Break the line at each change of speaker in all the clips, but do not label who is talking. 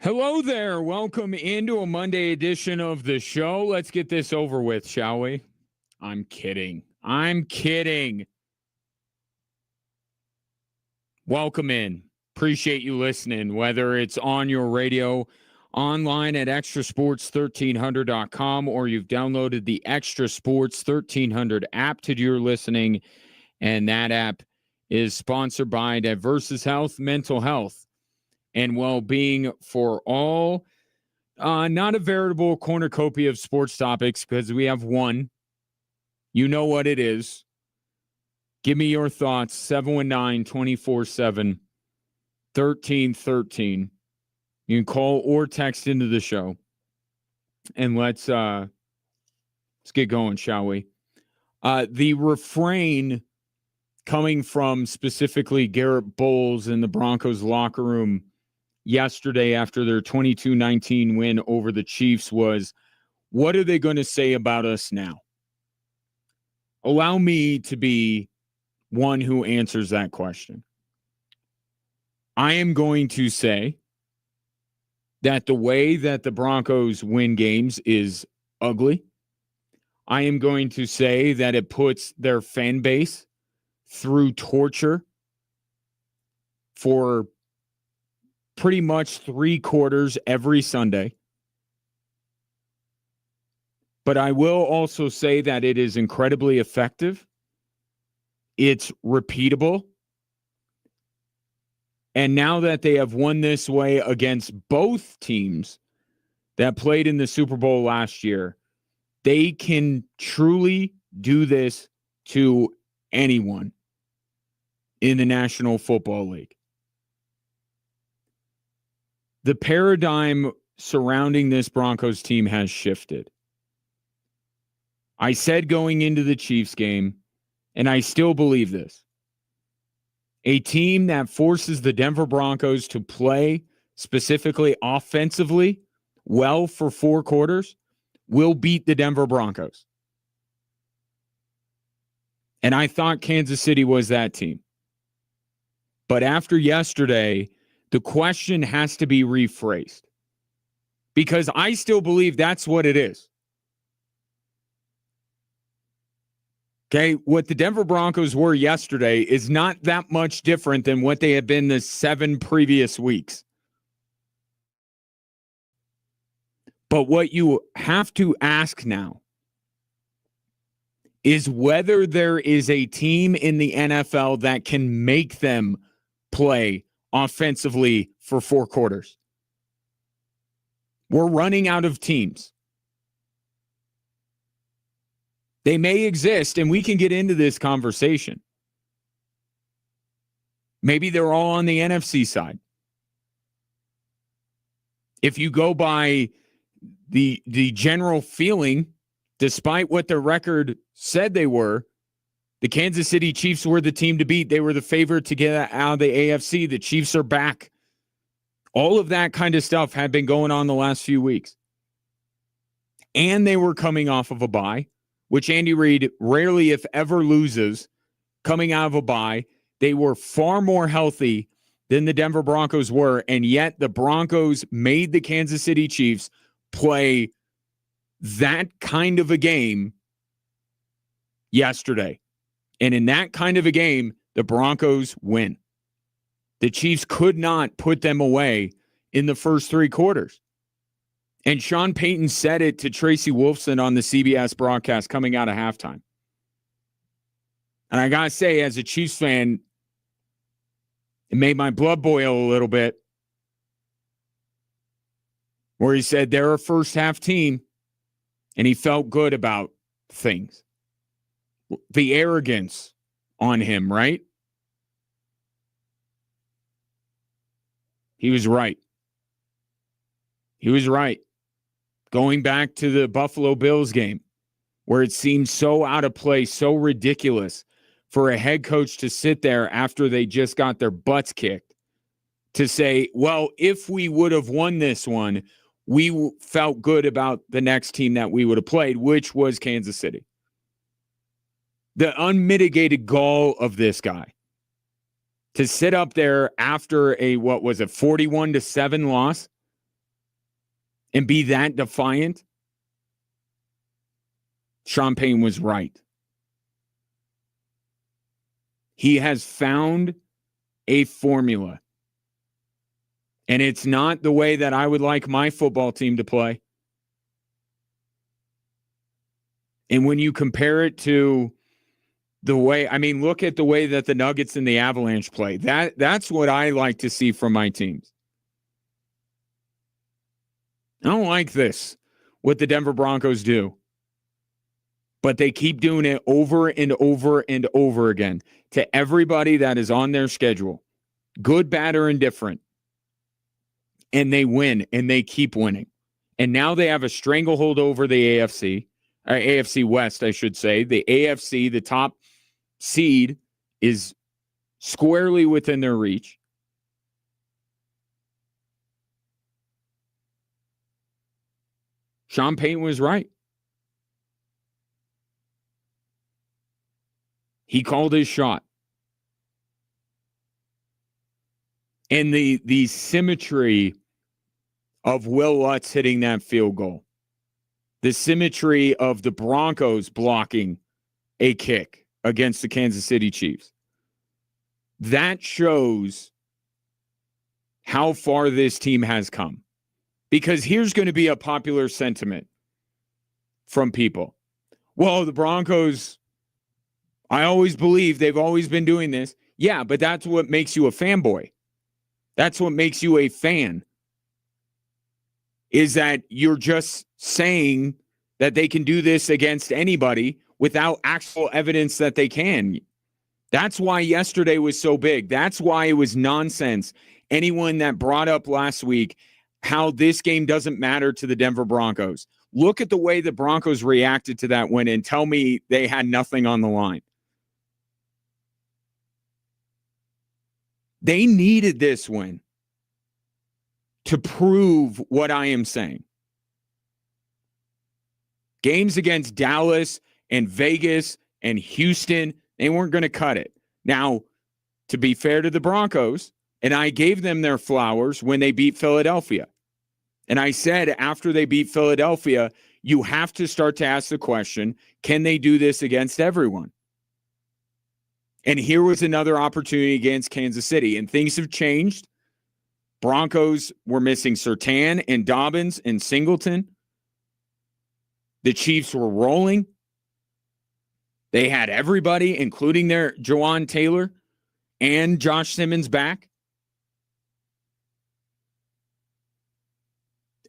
Hello there. Welcome into a Monday edition of the show. Let's get this over with, shall we? I'm kidding. Welcome in. Appreciate you listening, whether it's on your radio, online at extrasports1300.com, or you've downloaded the Extra Sports 1300 app to do your listening. And that app is sponsored by Diversus Health, Mental Health, and Well-Being for All. Not a veritable cornucopia of sports topics because we have one. You know what it is. Give me your thoughts. 719-247-1313. You can call or text into the show. And let's get going, shall we? The refrain coming from specifically Garrett Bowles in the Broncos locker room yesterday after their 22-19 win over the Chiefs was, what are they going to say about us now? Allow me to be one who answers that question. I am going to say that the way that the Broncos win games is ugly. I am going to say that it puts their fan base through torture for pretty much 3 quarters every Sunday. But I will also say that it is incredibly effective. It's repeatable. And now that they have won this way against both teams that played in the Super Bowl last year, they can truly do this to anyone in the National Football League. The paradigm surrounding this Broncos team has shifted. I said going into the Chiefs game, and I still believe this, a team that forces the Denver Broncos to play specifically offensively well for 4 quarters will beat the Denver Broncos. And I thought Kansas City was that team. But after yesterday, the question has to be rephrased because I still believe that's what it is. Okay, what the Denver Broncos were yesterday is not that much different than what they have been the 7 previous weeks. But what you have to ask now is whether there is a team in the NFL that can make them play offensively for 4 quarters. We're running out of teams. They may exist, and we can get into this conversation. Maybe they're all on the NFC side. If you go by the general feeling, despite what their record said they were, the Kansas City Chiefs were the team to beat. They were the favorite to get out of the AFC. The Chiefs are back. All of that kind of stuff had been going on the last few weeks. And they were coming off of a bye, which Andy Reid rarely, if ever, loses coming out of a bye. They were far more healthy than the Denver Broncos were, and yet the Broncos made the Kansas City Chiefs play that kind of a game yesterday. And in that kind of a game, the Broncos win. The Chiefs could not put them away in the first 3 quarters. And Sean Payton said it to Tracy Wolfson on the CBS broadcast coming out of halftime. And I got to say, as a Chiefs fan, it made my blood boil a little bit. Where he said they're a first half team, and he felt good about things. The arrogance on him, right? He was right. He was right. Going back to the Buffalo Bills game, where it seemed so out of place, so ridiculous for a head coach to sit there after they just got their butts kicked to say, well, if we would have won this one, we felt good about the next team that we would have played, which was Kansas City. The unmitigated gall of this guy to sit up there after a, 41-7 loss and be that defiant, Sean Payton was right. He has found a formula. And it's not the way that I would like my football team to play. And when you compare it to the way, look at the way that the Nuggets and the Avalanche play. That's what I like to see from my teams. I don't like this, what the Denver Broncos do. But they keep doing it over and over and over again to everybody that is on their schedule, good, bad, or indifferent. And they win, and they keep winning. And now they have a stranglehold over the AFC West, I should say. The AFC, the top seed, is squarely within their reach. Sean Payton was right. He called his shot. And the symmetry of Will Lutz hitting that field goal, the symmetry of the Broncos blocking a kick against the Kansas City Chiefs, that shows how far this team has come. Because here's going to be a popular sentiment from people. Well, the Broncos, I always believe they've always been doing this. Yeah, but that's what makes you a fanboy. That's what makes you a fan, is that you're just saying that they can do this against anybody without actual evidence that they can. That's why yesterday was so big. That's why it was nonsense. Anyone that brought up last week how this game doesn't matter to the Denver Broncos, look at the way the Broncos reacted to that win and tell me they had nothing on the line. They needed this win to prove what I am saying. Games against Dallas and Vegas and Houston, they weren't going to cut it. Now, to be fair to the Broncos, and I gave them their flowers when they beat Philadelphia. And I said after they beat Philadelphia, you have to start to ask the question, can they do this against everyone? And here was another opportunity against Kansas City, and things have changed. Broncos were missing Surtain and Dobbins and Singleton. The Chiefs were rolling. They had everybody, including their Jawan Taylor and Josh Simmons, back.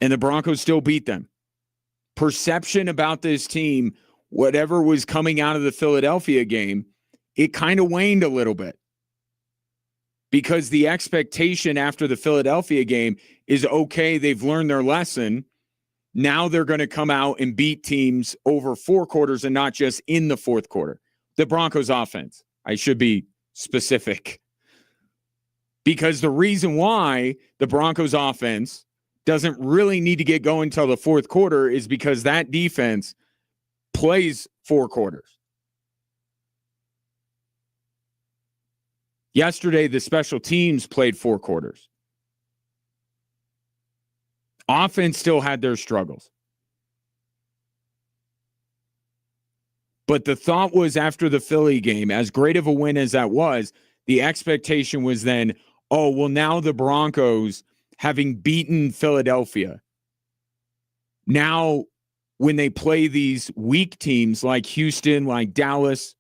And the Broncos still beat them. Perception about this team, whatever was coming out of the Philadelphia game, it kind of waned a little bit. Because the expectation after the Philadelphia game is, okay, they've learned their lesson. Now they're going to come out and beat teams over 4 quarters and not just in the fourth quarter. The Broncos offense, I should be specific. Because the reason why the Broncos offense doesn't really need to get going until the fourth quarter is because that defense plays 4 quarters. Yesterday, the special teams played 4 quarters. Offense still had their struggles. But the thought was, after the Philly game, as great of a win as that was, the expectation was then, oh, well, now the Broncos, having beaten Philadelphia, now when they play these weak teams like Houston, like Dallas,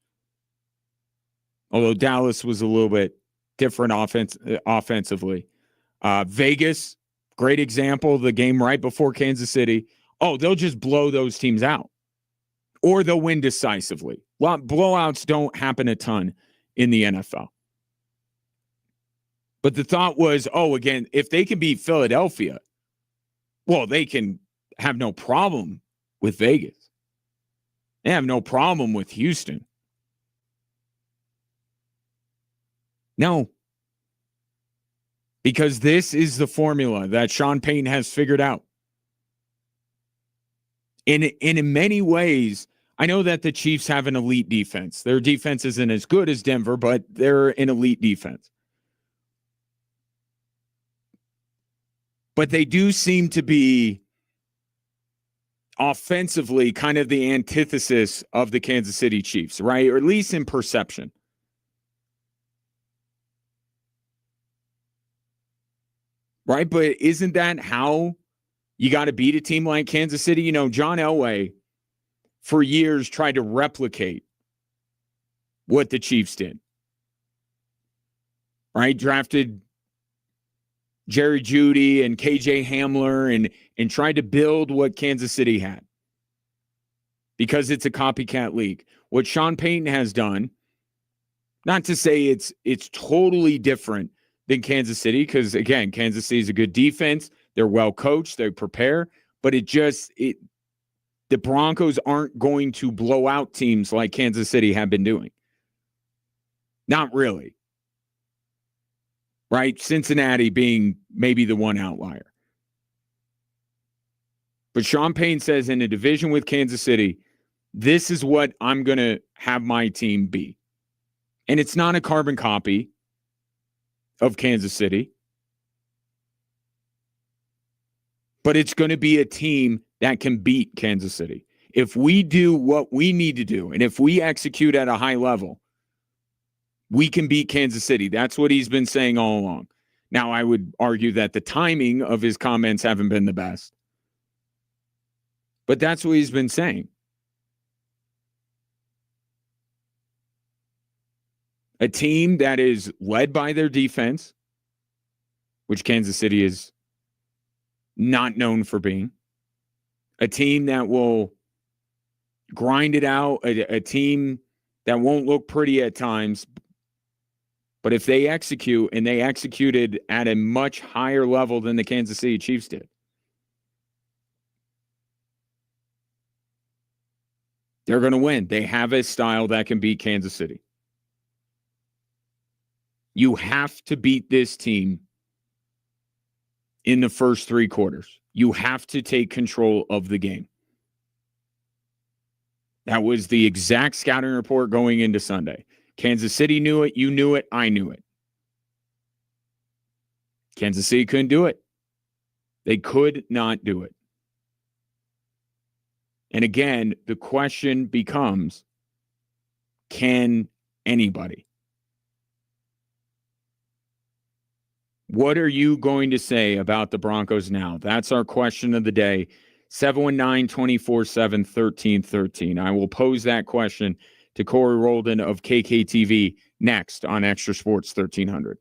although Dallas was a little bit different offensively. Vegas, great example, the game right before Kansas City. Oh, they'll just blow those teams out. Or they'll win decisively. Well, blowouts don't happen a ton in the NFL. But the thought was, oh, again, if they can beat Philadelphia, well, they can have no problem with Vegas. They have no problem with Houston. No. Because this is the formula that Sean Payton has figured out. And in many ways, I know that the Chiefs have an elite defense. Their defense isn't as good as Denver, but they're an elite defense. But they do seem to be offensively kind of the antithesis of the Kansas City Chiefs, right? Or at least in perception. Right? But isn't that how you got to beat a team like Kansas City? You know, John Elway for years tried to replicate what the Chiefs did. Right? Drafted Jerry Jeudy and KJ Hamler and tried to build what Kansas City had. Because it's a copycat league. What Sean Payton has done, not to say it's totally different than Kansas City, because again, Kansas City is a good defense. They're well coached, they prepare, but the Broncos aren't going to blow out teams like Kansas City have been doing. Not really. Right? Cincinnati being maybe the one outlier. But Sean Payton says in a division with Kansas City, this is what I'm going to have my team be. And it's not a carbon copy of Kansas City, but it's going to be a team that can beat Kansas City. If we do what we need to do, and if we execute at a high level, we can beat Kansas City. That's what he's been saying all along. Now, I would argue that the timing of his comments haven't been the best, but that's what he's been saying. A team that is led by their defense, which Kansas City is not known for being. A team that will grind it out, a team that won't look pretty at times. But if they execute, and they executed at a much higher level than the Kansas City Chiefs did, they're going to win. They have a style that can beat Kansas City. You have to beat this team in the first three quarters. You have to take control of the game. That was the exact scouting report going into Sunday. Kansas City knew it. You knew it. I knew it. Kansas City couldn't do it. They could not do it. And again, the question becomes, can anybody? What are you going to say about the Broncos now? That's our question of the day. 719-247-1313. I will pose that question to Corey Roldan of KKTV next on Extra Sports 1300.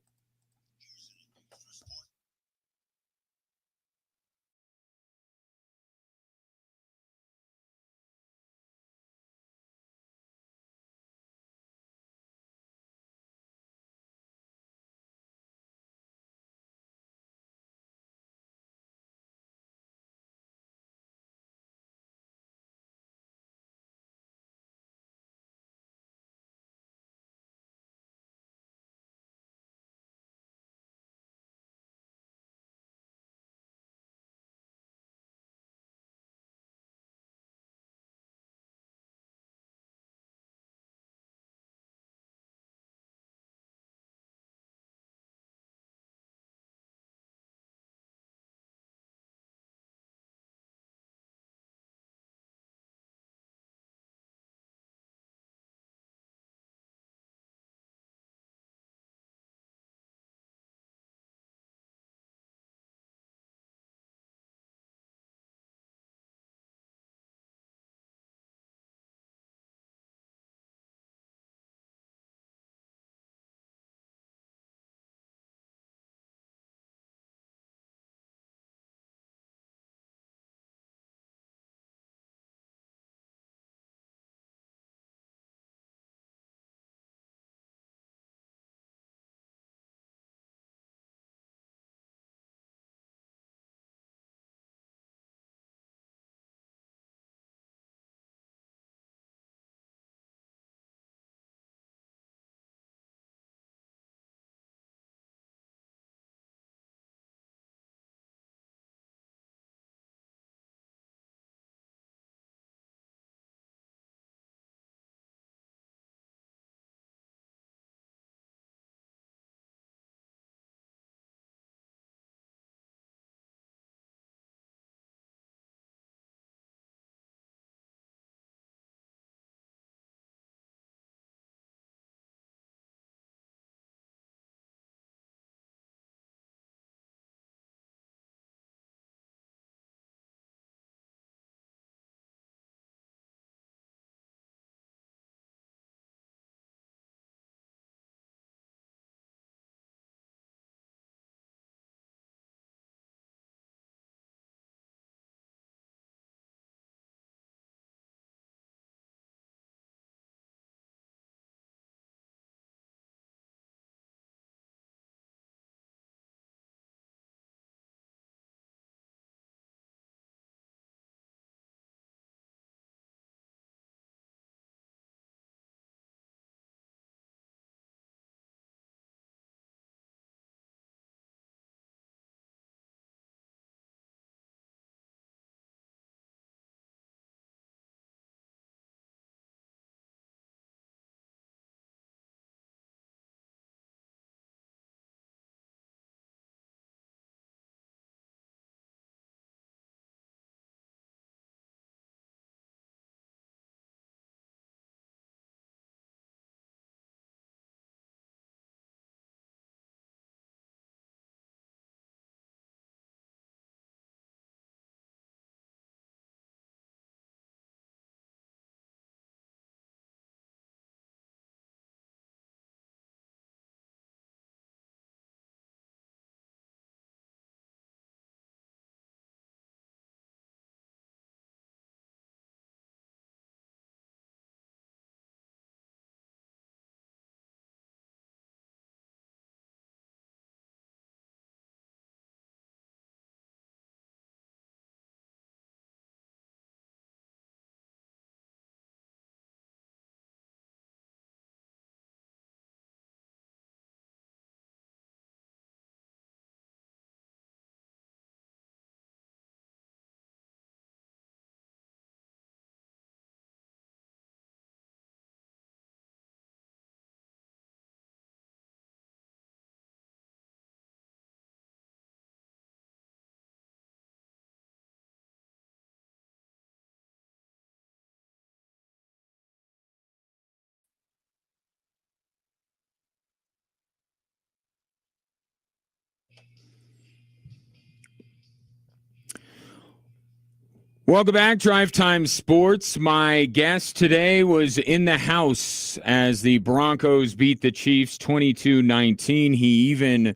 Welcome back, Drive Time Sports. My guest today was in the house as the Broncos beat the Chiefs 22-19. He even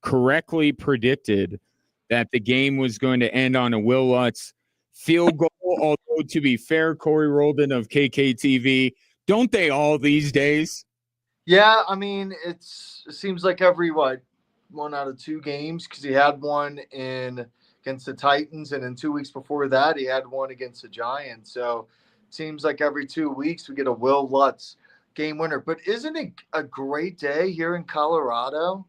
correctly predicted that the game was going to end on a Will Lutz field goal. Although, to be fair, Corey Roldan of KKTV, don't they all these days?
Yeah, I mean, it seems like every, 1 out of 2 games, because he had one against the Titans, and then 2 weeks before that, he had one against the Giants. So it seems like every 2 weeks we get a Will Lutz game winner. But isn't it a great day here in Colorado?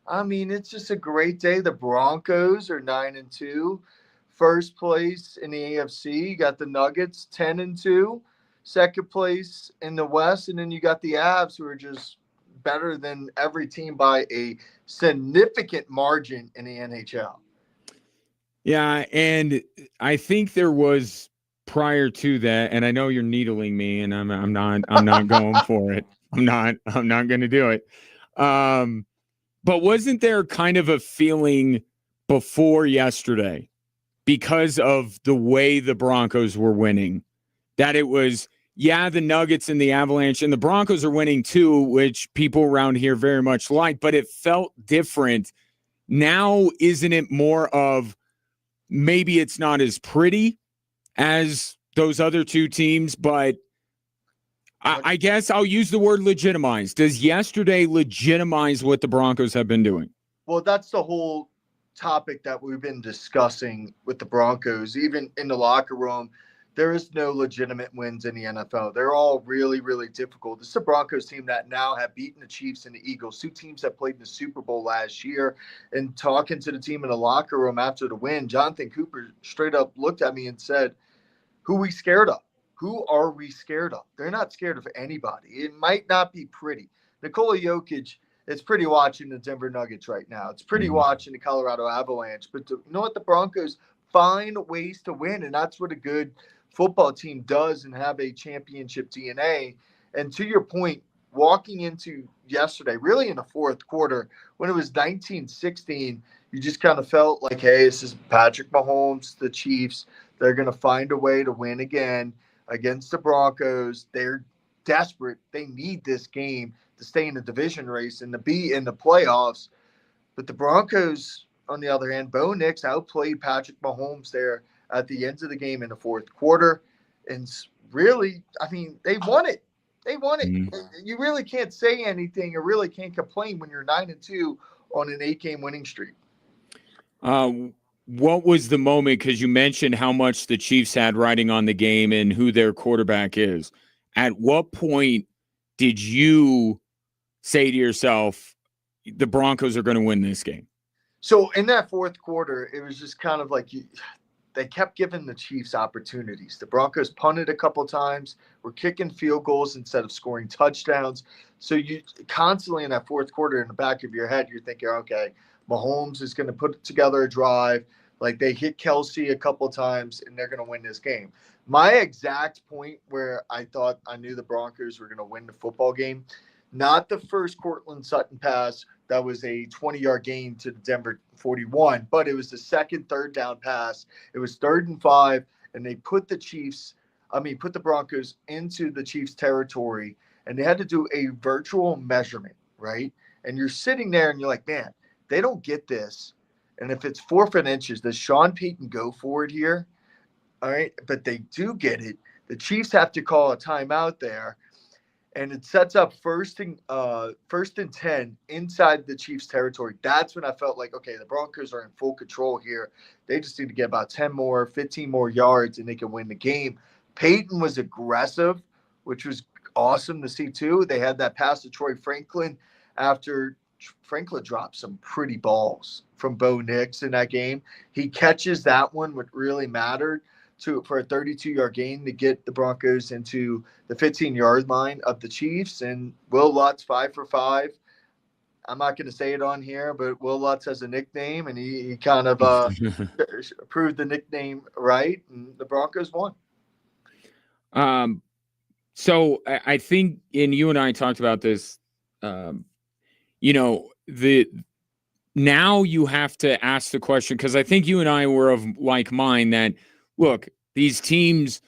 I mean, it's just a great day. The Broncos are 9-2, first place in the AFC. You got the Nuggets 10-2, second place in the West, and then you got the Avs, who are just better than every team by a significant margin in the NHL.
Yeah, and I think there was prior to that, and I know you're needling me, and I'm not going for it. I'm not going to do it. But wasn't there kind of a feeling before yesterday, because of the way the Broncos were winning, that it was, yeah, the Nuggets and the Avalanche and the Broncos are winning too, which people around here very much like, but it felt different. Now, isn't it more of maybe it's not as pretty as those other two teams, but I guess I'll use the word legitimize. Does yesterday legitimize what the Broncos have been doing?
Well, that's the whole topic that we've been discussing with the Broncos, even in the locker room. There is no legitimate wins in the NFL. They're all really, really difficult. This is a Broncos team that now have beaten the Chiefs and the Eagles, 2 teams that played in the Super Bowl last year. And talking to the team in the locker room after the win, Jonathan Cooper straight up looked at me and said, "Who we scared of? Who are we scared of?" They're not scared of anybody. It might not be pretty. Nikola Jokic, it's pretty watching the Denver Nuggets right now. It's pretty watching the Colorado Avalanche. But you know what? The Broncos find ways to win, and that's what a good football team does and have a championship DNA. And to your point, walking into yesterday, really in the fourth quarter, when it was 19-16, you just kind of felt like, hey, this is Patrick Mahomes, the Chiefs. They're going to find a way to win again against the Broncos. They're desperate. They need this game to stay in the division race and to be in the playoffs. But the Broncos, on the other hand, Bo Nix outplayed Patrick Mahomes there at the end of the game in the fourth quarter. And really, I mean, they won it. They won it. You really can't say anything or really can't complain when you're 9-2 on an 8-game winning streak.
What was the moment? Because you mentioned how much the Chiefs had riding on the game and who their quarterback is. At what point did you say to yourself, the Broncos are going to win this game?
So in that fourth quarter, it was just kind of like they kept giving the Chiefs opportunities. The Broncos punted a couple times, were kicking field goals instead of scoring touchdowns. So you constantly in that fourth quarter, in the back of your head, you're thinking, okay, Mahomes is going to put together a drive. Like they hit Kelsey a couple times, and they're going to win this game. My exact point where I thought I knew the Broncos were going to win the football game, not the first Cortland Sutton pass that was a 20-yard gain to the Denver 41, but it was the second third down pass. It was 3rd and 5, and they put the Broncos into the Chiefs territory, and they had to do a virtual measurement, right? And you're sitting there and you're like, man, they don't get this. And if it's 4th and inches, does Sean Payton go for it here? All right, but they do get it. The Chiefs have to call a timeout there, and it sets up first and 10 inside the Chiefs territory. That's when I felt like, okay, the Broncos are in full control here. They just need to get about 10 more, 15 more yards, and they can win the game. Peyton was aggressive, which was awesome to see too. They had that pass to Troy Franklin after Franklin dropped some pretty balls from Bo Nix in that game. He catches that one, what really mattered, for a 32-yard gain to get the Broncos into the 15-yard line of the Chiefs. And Will Lutz, 5 for 5. I'm not going to say it on here, but Will Lutz has a nickname, and he kind of proved the nickname right, and the Broncos won.
So I think, and you and I talked about this, now you have to ask the question, because I think you and I were of like mind that, look, these teams,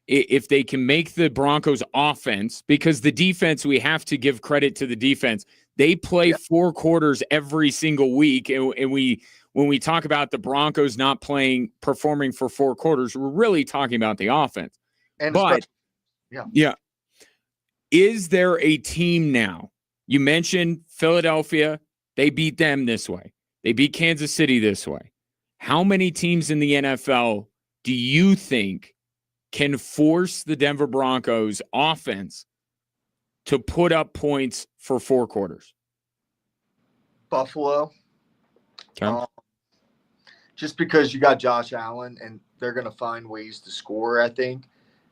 if they can make the Broncos offense, because the defense, we have to give credit to the defense. They play 4 quarters every single week. And when we talk about the Broncos not performing for 4 quarters, we're really talking about the offense.
And
but is there a team now? You mentioned Philadelphia. They beat them this way. They beat Kansas City this way. How many teams in the NFL do you think can force the Denver Broncos offense to put up points for 4 quarters?
Buffalo.
Okay.
Just because you got Josh Allen, and they're going to find ways to score, I think,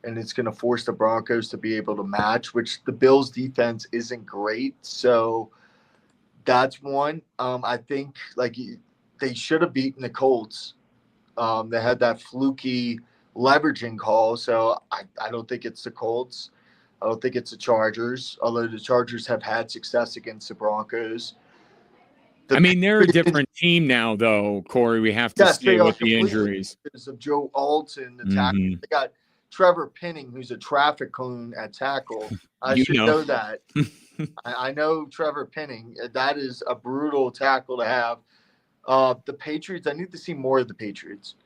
and it's going to force the Broncos to be able to match, which the Bills' defense isn't great. So that's one. I think they should have beaten the Colts. They had that fluky leveraging call, so I don't think it's the Colts. I don't think it's the Chargers, although the Chargers have had success against the Broncos.
They're a different team now, though, Corey. We have to stay with the injuries.
Of Joe Alton, the tackle. They got Trevor Penning, who's a traffic cone at tackle. I should know that. I know Trevor Penning. That is a brutal tackle to have. The Patriots, I need to see more of the Patriots.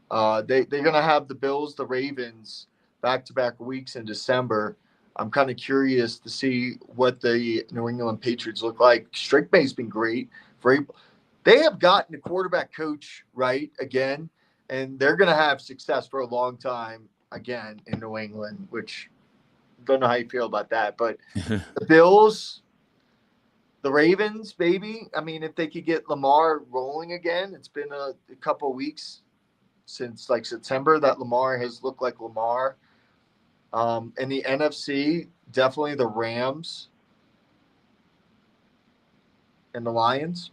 They're going to have the Bills, the Ravens, back-to-back weeks in December. I'm kind of curious to see what the New England Patriots look like. Strickmay's been great. They have gotten a quarterback coach right again, and they're going to have success for a long time again in New England, which don't know how you feel about that. But the Bills, the Ravens, baby. If they could get Lamar rolling again, it's been a couple of weeks since September that Lamar has looked like Lamar. In the NFC, definitely the Rams and the Lions.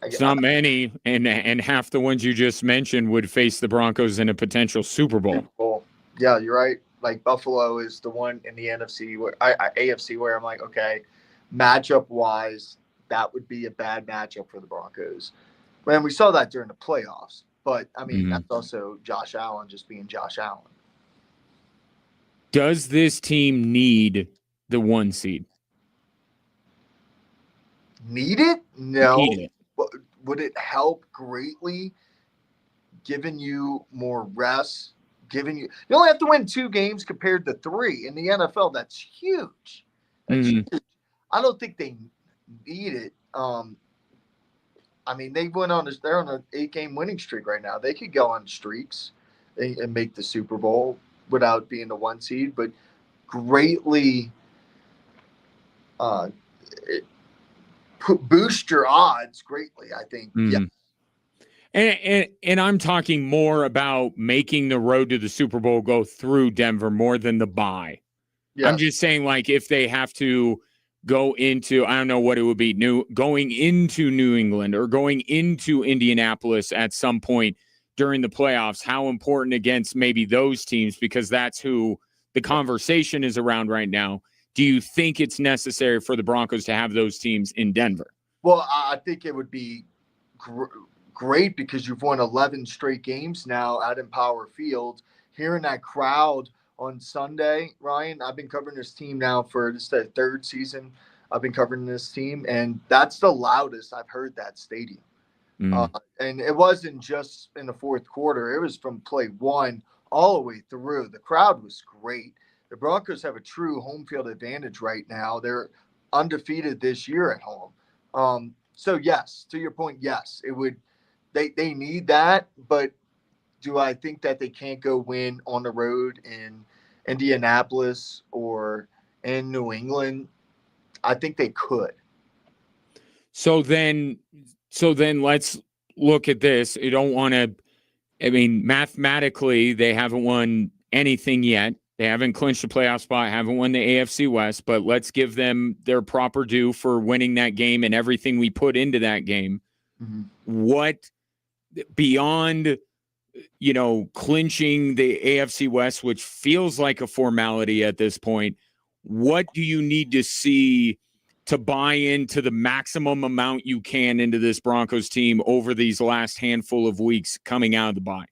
It's not many, and half the ones you just mentioned would face the Broncos in a potential Super Bowl.
Yeah, you're right. Buffalo is the one in the NFC AFC where I'm like, okay, matchup wise, that would be a bad matchup for the Broncos. And we saw that during the playoffs. But, that's also Josh Allen just being Josh Allen.
Does this team need the 1 seed?
Need it? No.
Need it.
Would it help greatly giving you more rest? You only have to win 2 games compared to 3. In the NFL, that's huge. Huge. I don't think they need it. They they're on an 8-game winning streak right now. They could go on streaks and make the Super Bowl without being the 1 seed, but greatly boost your odds greatly, I think. Yeah.
And I'm talking more about making the road to the Super Bowl go through Denver more than the bye. Yes. I'm just saying, if they have to go into, I don't know what it would be, going into New England or going into Indianapolis at some point during the playoffs, how important against maybe those teams, because that's who the conversation is around right now. Do you think it's necessary for the Broncos to have those teams in Denver?
Well, I think it would be great because you've won 11 straight games now out in Power Field. Hearing that crowd on Sunday, Ryan, I've been covering this team now for this the 3rd season. I've been covering this team, and that's the loudest I've heard that stadium. And it wasn't just in the 4th quarter. It was from play 1 all the way through. The crowd was great. The Broncos have a true home field advantage right now. They're undefeated this year at home. So, yes, to your point, yes, it would. They need that, but do I think that they can't go win on the road in Indianapolis or in New England? I think they could.
So then let's look at this. You don't want to. Mathematically, they haven't won anything yet. They haven't clinched a playoff spot, haven't won the AFC West, but let's give them their proper due for winning that game and everything we put into that game. What beyond, clinching the AFC West, which feels like a formality at this point, what do you need to see to buy into the maximum amount you can into this Broncos team over these last handful of weeks coming out of the bye?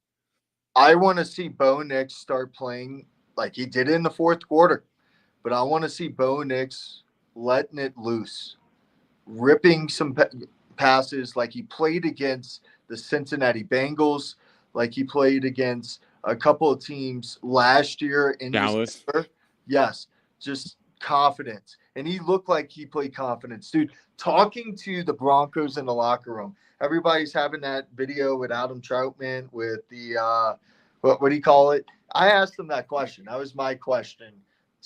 I want to see Bo Nix start playing like he did in the fourth quarter, but I want to see Bo Nix letting it loose, ripping some passes like he played against the Cincinnati Bengals, like he played against a couple of teams last year in
Dallas.
December. Yes, just confidence. And he looked like he played confidence. Dude, talking to the Broncos in the locker room, everybody's having that video with Adam Troutman with the, what do you call it? I asked him that question. That was my question.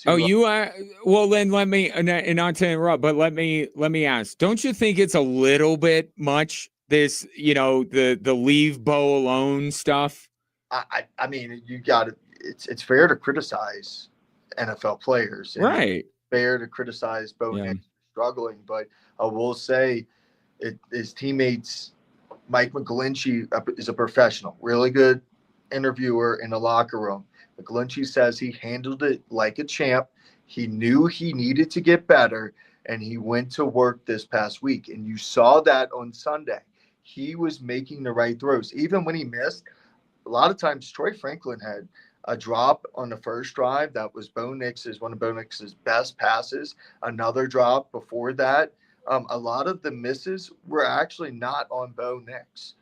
Oh,
To,
you are. Well, then let me, and not to interrupt, but let me ask. Don't you think it's a little bit much? This, the leave Bo alone stuff.
I mean, you got to. It's fair to criticize NFL players, and
Right.
fair to criticize Bo Nix struggling, but I will say, his teammates, Mike McGlinchey is a professional, really good interviewer in the locker room. McGlinchey says he handled it like a champ. He knew he needed to get better, and he went to work this past week. And you saw that on Sunday. He was making the right throws, even when he missed. A lot of times Troy Franklin had a drop on the first drive that was one of Bo Nix's best passes. Another drop before that. A lot of the misses were actually not on Bo Nix.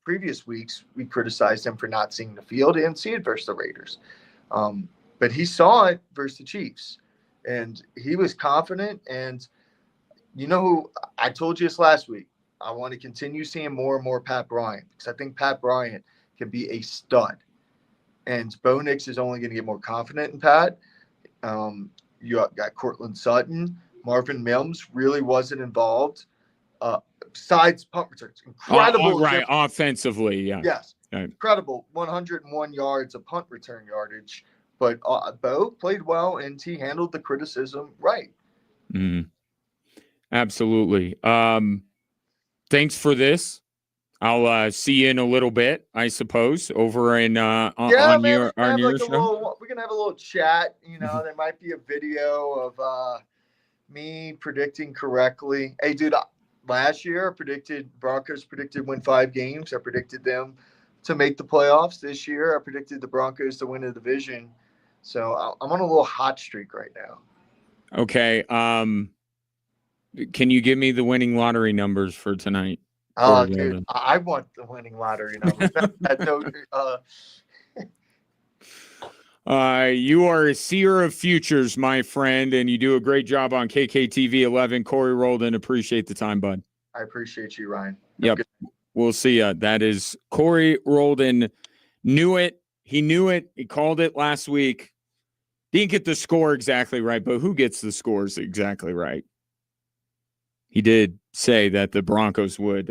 Previous weeks, we criticized him for not seeing the field and see it versus the Raiders. But he saw it versus the Chiefs, and he was confident. And who I told you this last week, I want to continue seeing more and more Pat Bryant, because I think Pat Bryant can be a stud. And Bo Nix is only going to get more confident in Pat. You got Cortland Sutton. Marvin Mims really wasn't involved. Besides punt returns, incredible.
Right, offensively, yeah.
Yes,
right.
Incredible. 101 yards of punt return yardage. But Bo played well, and he handled the criticism right.
Absolutely. Thanks for this. I'll see you in a little bit, I suppose, over in on your show.
We're gonna have a little chat. There might be a video of me predicting correctly. Hey, dude, last year Broncos predicted win 5 games. I predicted them to make the playoffs. This year, I predicted the Broncos to win the division. So I'm on a little hot streak right now.
Okay. Can you give me the winning lottery numbers for tonight?
Oh, dude, I want the winning lottery numbers.
You are a seer of futures, my friend, and you do a great job on KKTV 11. Corey Roldan, appreciate the time, bud.
I appreciate you, Ryan.
Yep. We'll see ya. That is Corey Roldan. Knew it. He knew it. He called it last week. Didn't get the score exactly right, but who gets the scores exactly right? He did say that the Broncos would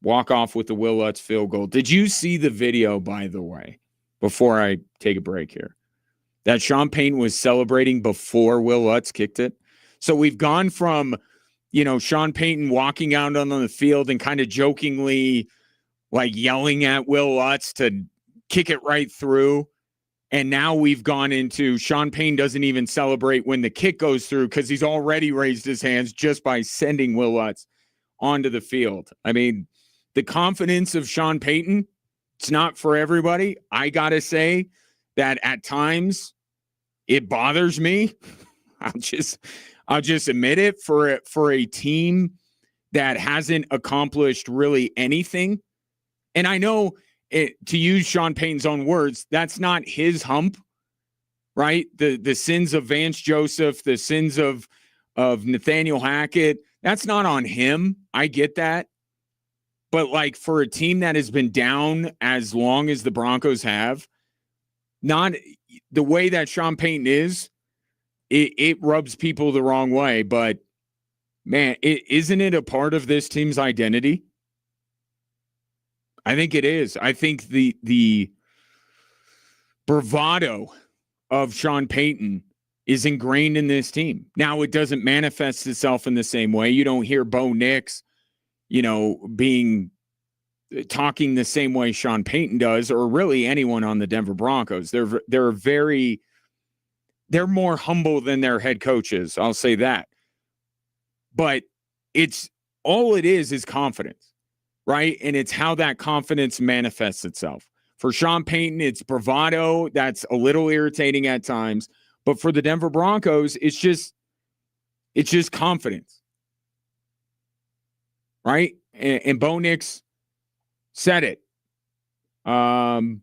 walk off with the Will Lutz field goal. Did you see the video, by the way, before I take a break here, that Sean Payton was celebrating before Will Lutz kicked it? So we've gone from, Sean Payton walking out on the field and kind of jokingly like yelling at Will Lutz to kick it right through. And now we've gone into Sean Payton doesn't even celebrate when the kick goes through because he's already raised his hands just by sending Will Lutz onto the field. I mean, the confidence of Sean Payton, it's not for everybody. I got to say that at times it bothers me. I'll just admit it for a team that hasn't accomplished really anything. And I know to use Sean Payton's own words, that's not his hump, right? The sins of Vance Joseph, the sins of Nathaniel Hackett, that's not on him. I get that. But like for a team that has been down as long as the Broncos have, not the way that Sean Payton is, it rubs people the wrong way. But man, isn't it a part of this team's identity? I think it is. I think the bravado of Sean Payton is ingrained in this team. Now, it doesn't manifest itself in the same way. You don't hear Bo Nix, talking the same way Sean Payton does, or really anyone on the Denver Broncos. They're more humble than their head coaches. I'll say that. But all it is confidence. Right. And it's how that confidence manifests itself. For Sean Payton, it's bravado. That's a little irritating at times. But for the Denver Broncos, it's just confidence. Right? And Bo Nix said it. And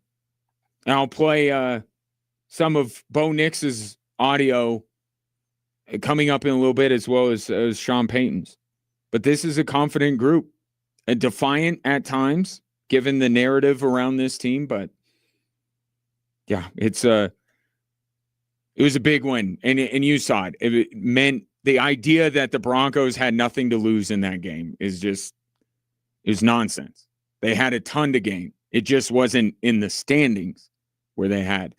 I'll play some of Bo Nix's audio coming up in a little bit, as well as Sean Payton's. But this is a confident group, a defiant at times, given the narrative around this team. But yeah, it was a big win, and you saw it. It meant the idea that the Broncos had nothing to lose in that game is nonsense. They had a ton to gain. It just wasn't in the standings where they had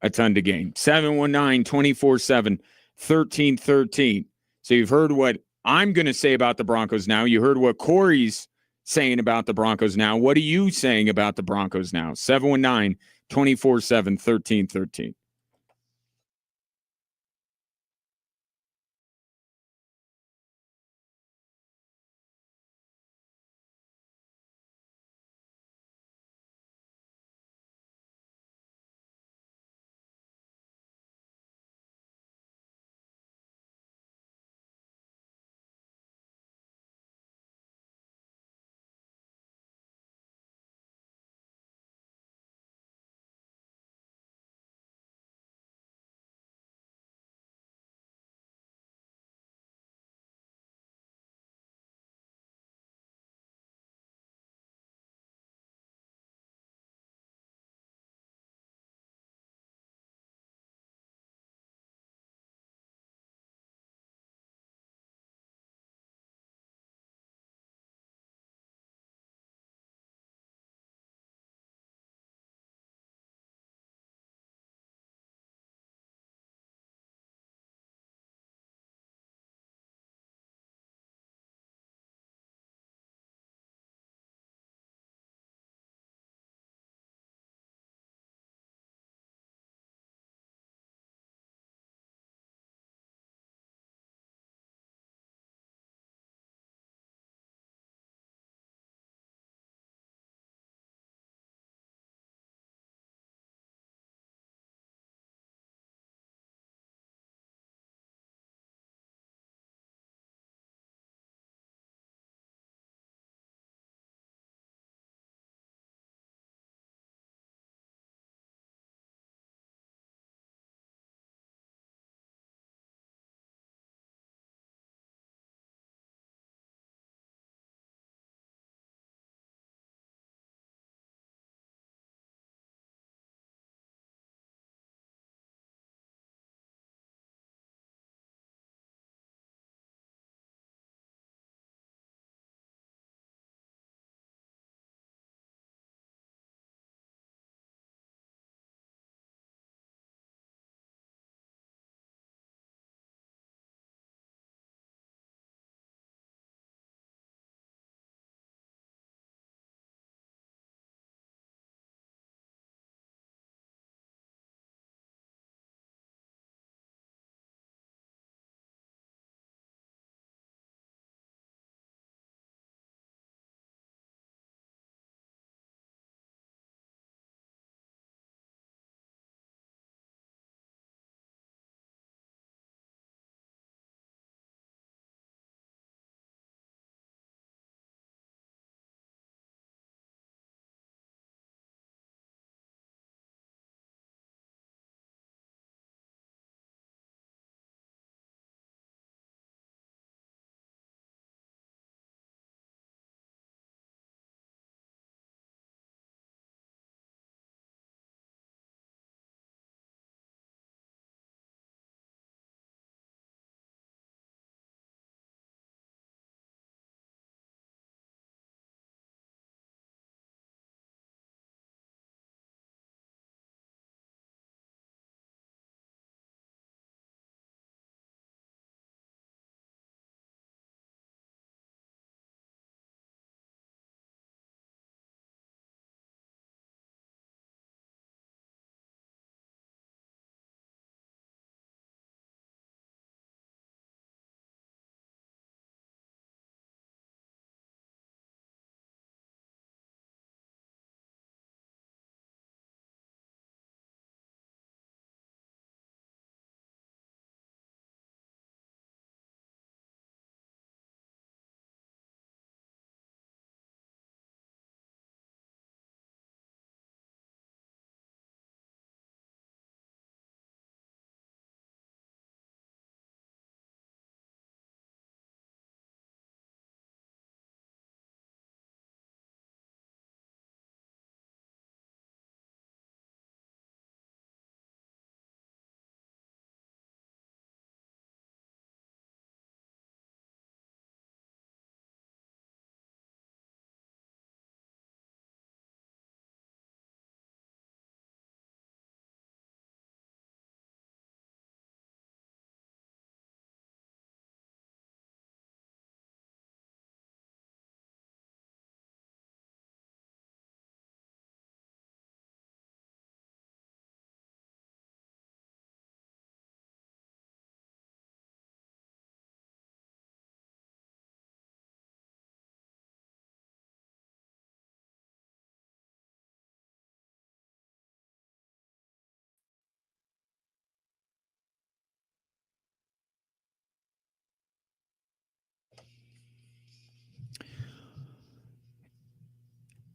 a ton to gain. 719-247-1313. So you've heard what I'm going to say about the Broncos now. You heard what Corey's saying about the Broncos now. What are you saying about the Broncos now? 719-247-1313.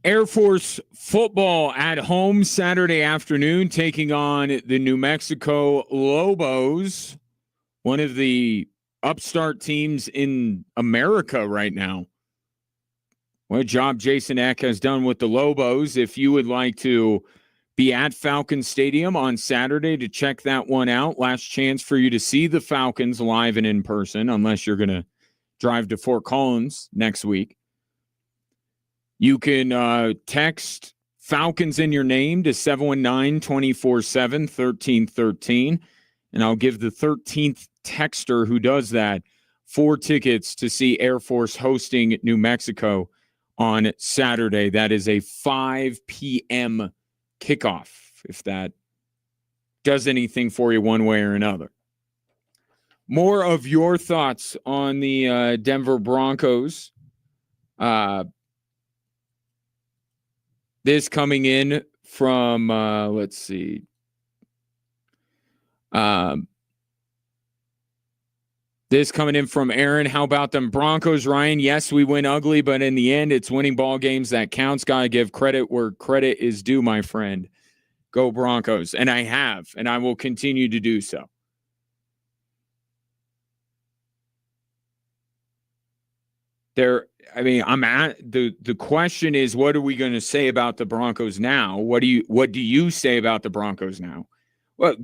Air Force football at home Saturday afternoon, taking on the New Mexico Lobos, one of the upstart teams in America right now. What a job Jason Eck has done with the Lobos. If you would like to be at Falcon Stadium on Saturday to check that one out, last chance for you to see the Falcons live and in person, unless you're going to drive to Fort Collins next week. You can text Falcons in your name to 719-247-1313, and I'll give the 13th texter who does that 4 tickets to see Air Force hosting New Mexico on Saturday. That is a 5 p.m. kickoff, if that does anything for you one way or another. More of your thoughts on the Denver Broncos. This coming in from, let's see. This coming in from Aaron. How about them Broncos, Ryan? Yes, we win ugly, but in the end, it's winning ball games that counts. Got to give credit where credit is due, my friend. Go Broncos. And I have, and I will continue to do so. I'm at the question is, what are we going to say about the Broncos now? What do you say about the Broncos now? Well,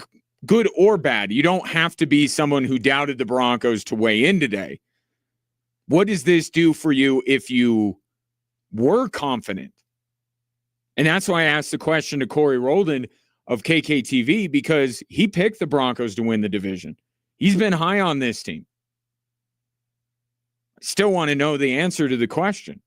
good or bad. You don't have to be someone who doubted the Broncos to weigh in today. What does this do for you if you were confident? And that's why I asked the question to Corey Roldan of KKTV, because he picked the Broncos to win the division. He's been high on this team. Still want to know the answer to the question.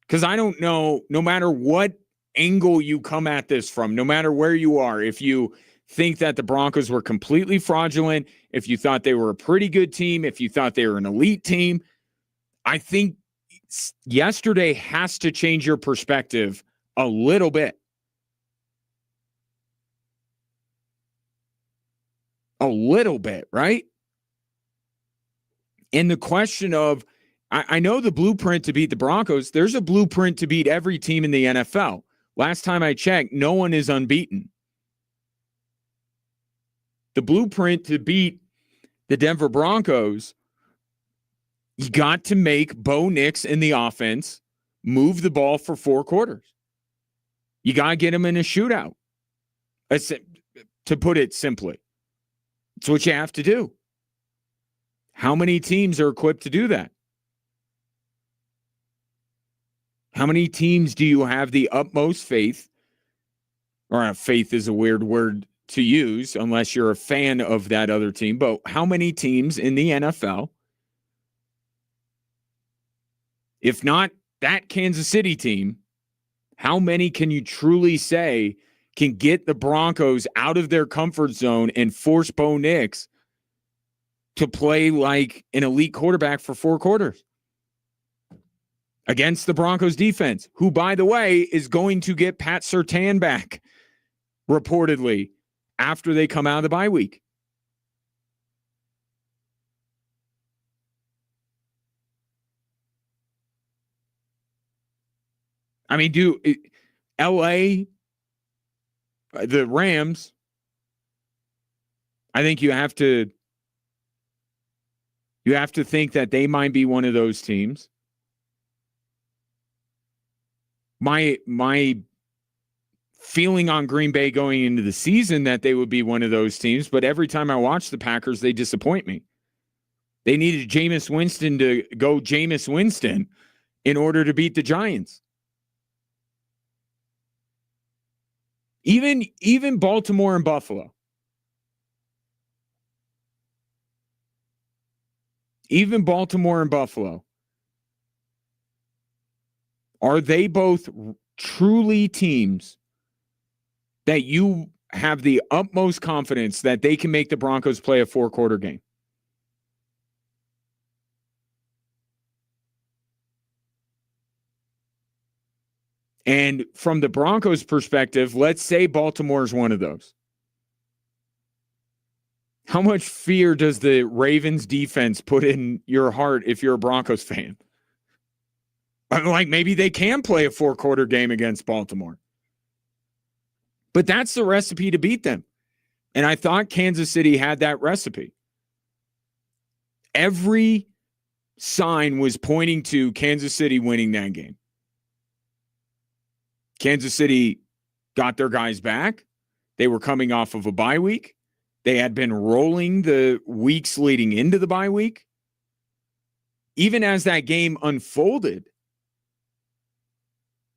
Because I don't know, no matter what angle you come at this from, no matter where you are, if you think that the Broncos were completely fraudulent, if you thought they were a pretty good team, if you thought they were an elite team, I think yesterday has to change your perspective a little bit. A little bit, right? And the question of, I know the blueprint to beat the Broncos, there's a blueprint to beat every team in the NFL. Last time I checked, no one is unbeaten. The blueprint to beat the Denver Broncos, you got to make Bo Nix in the offense move the ball for 4 quarters. You got to get him in a shootout. To put it simply, it's what you have to do. How many teams are equipped to do that? How many teams do you have the utmost faith, or faith is a weird word to use unless you're a fan of that other team, but how many teams in the NFL, if not that Kansas City team, how many can you truly say can get the Broncos out of their comfort zone and force Bo Nix to play like an elite quarterback for 4 quarters against the Broncos defense, who, by the way, is going to get Pat Surtain back reportedly after they come out of the bye week. I mean, LA, the Rams, I think you have to think that they might be one of those teams. My feeling on Green Bay going into the season that they would be one of those teams, but every time I watch the Packers, they disappoint me. They needed Jameis Winston to go Jameis Winston in order to beat the Giants. Even Baltimore and Buffalo. Even Baltimore and Buffalo. Are they both truly teams that you have the utmost confidence that they can make the Broncos play a 4-quarter game? And from the Broncos' perspective, let's say Baltimore is one of those. How much fear does the Ravens defense put in your heart if you're a Broncos fan? Like maybe they can play a 4-quarter game against Baltimore. But that's the recipe to beat them. And I thought Kansas City had that recipe. Every sign was pointing to Kansas City winning that game. Kansas City got their guys back. They were coming off of a bye week. They had been rolling the weeks leading into the bye week. Even as that game unfolded,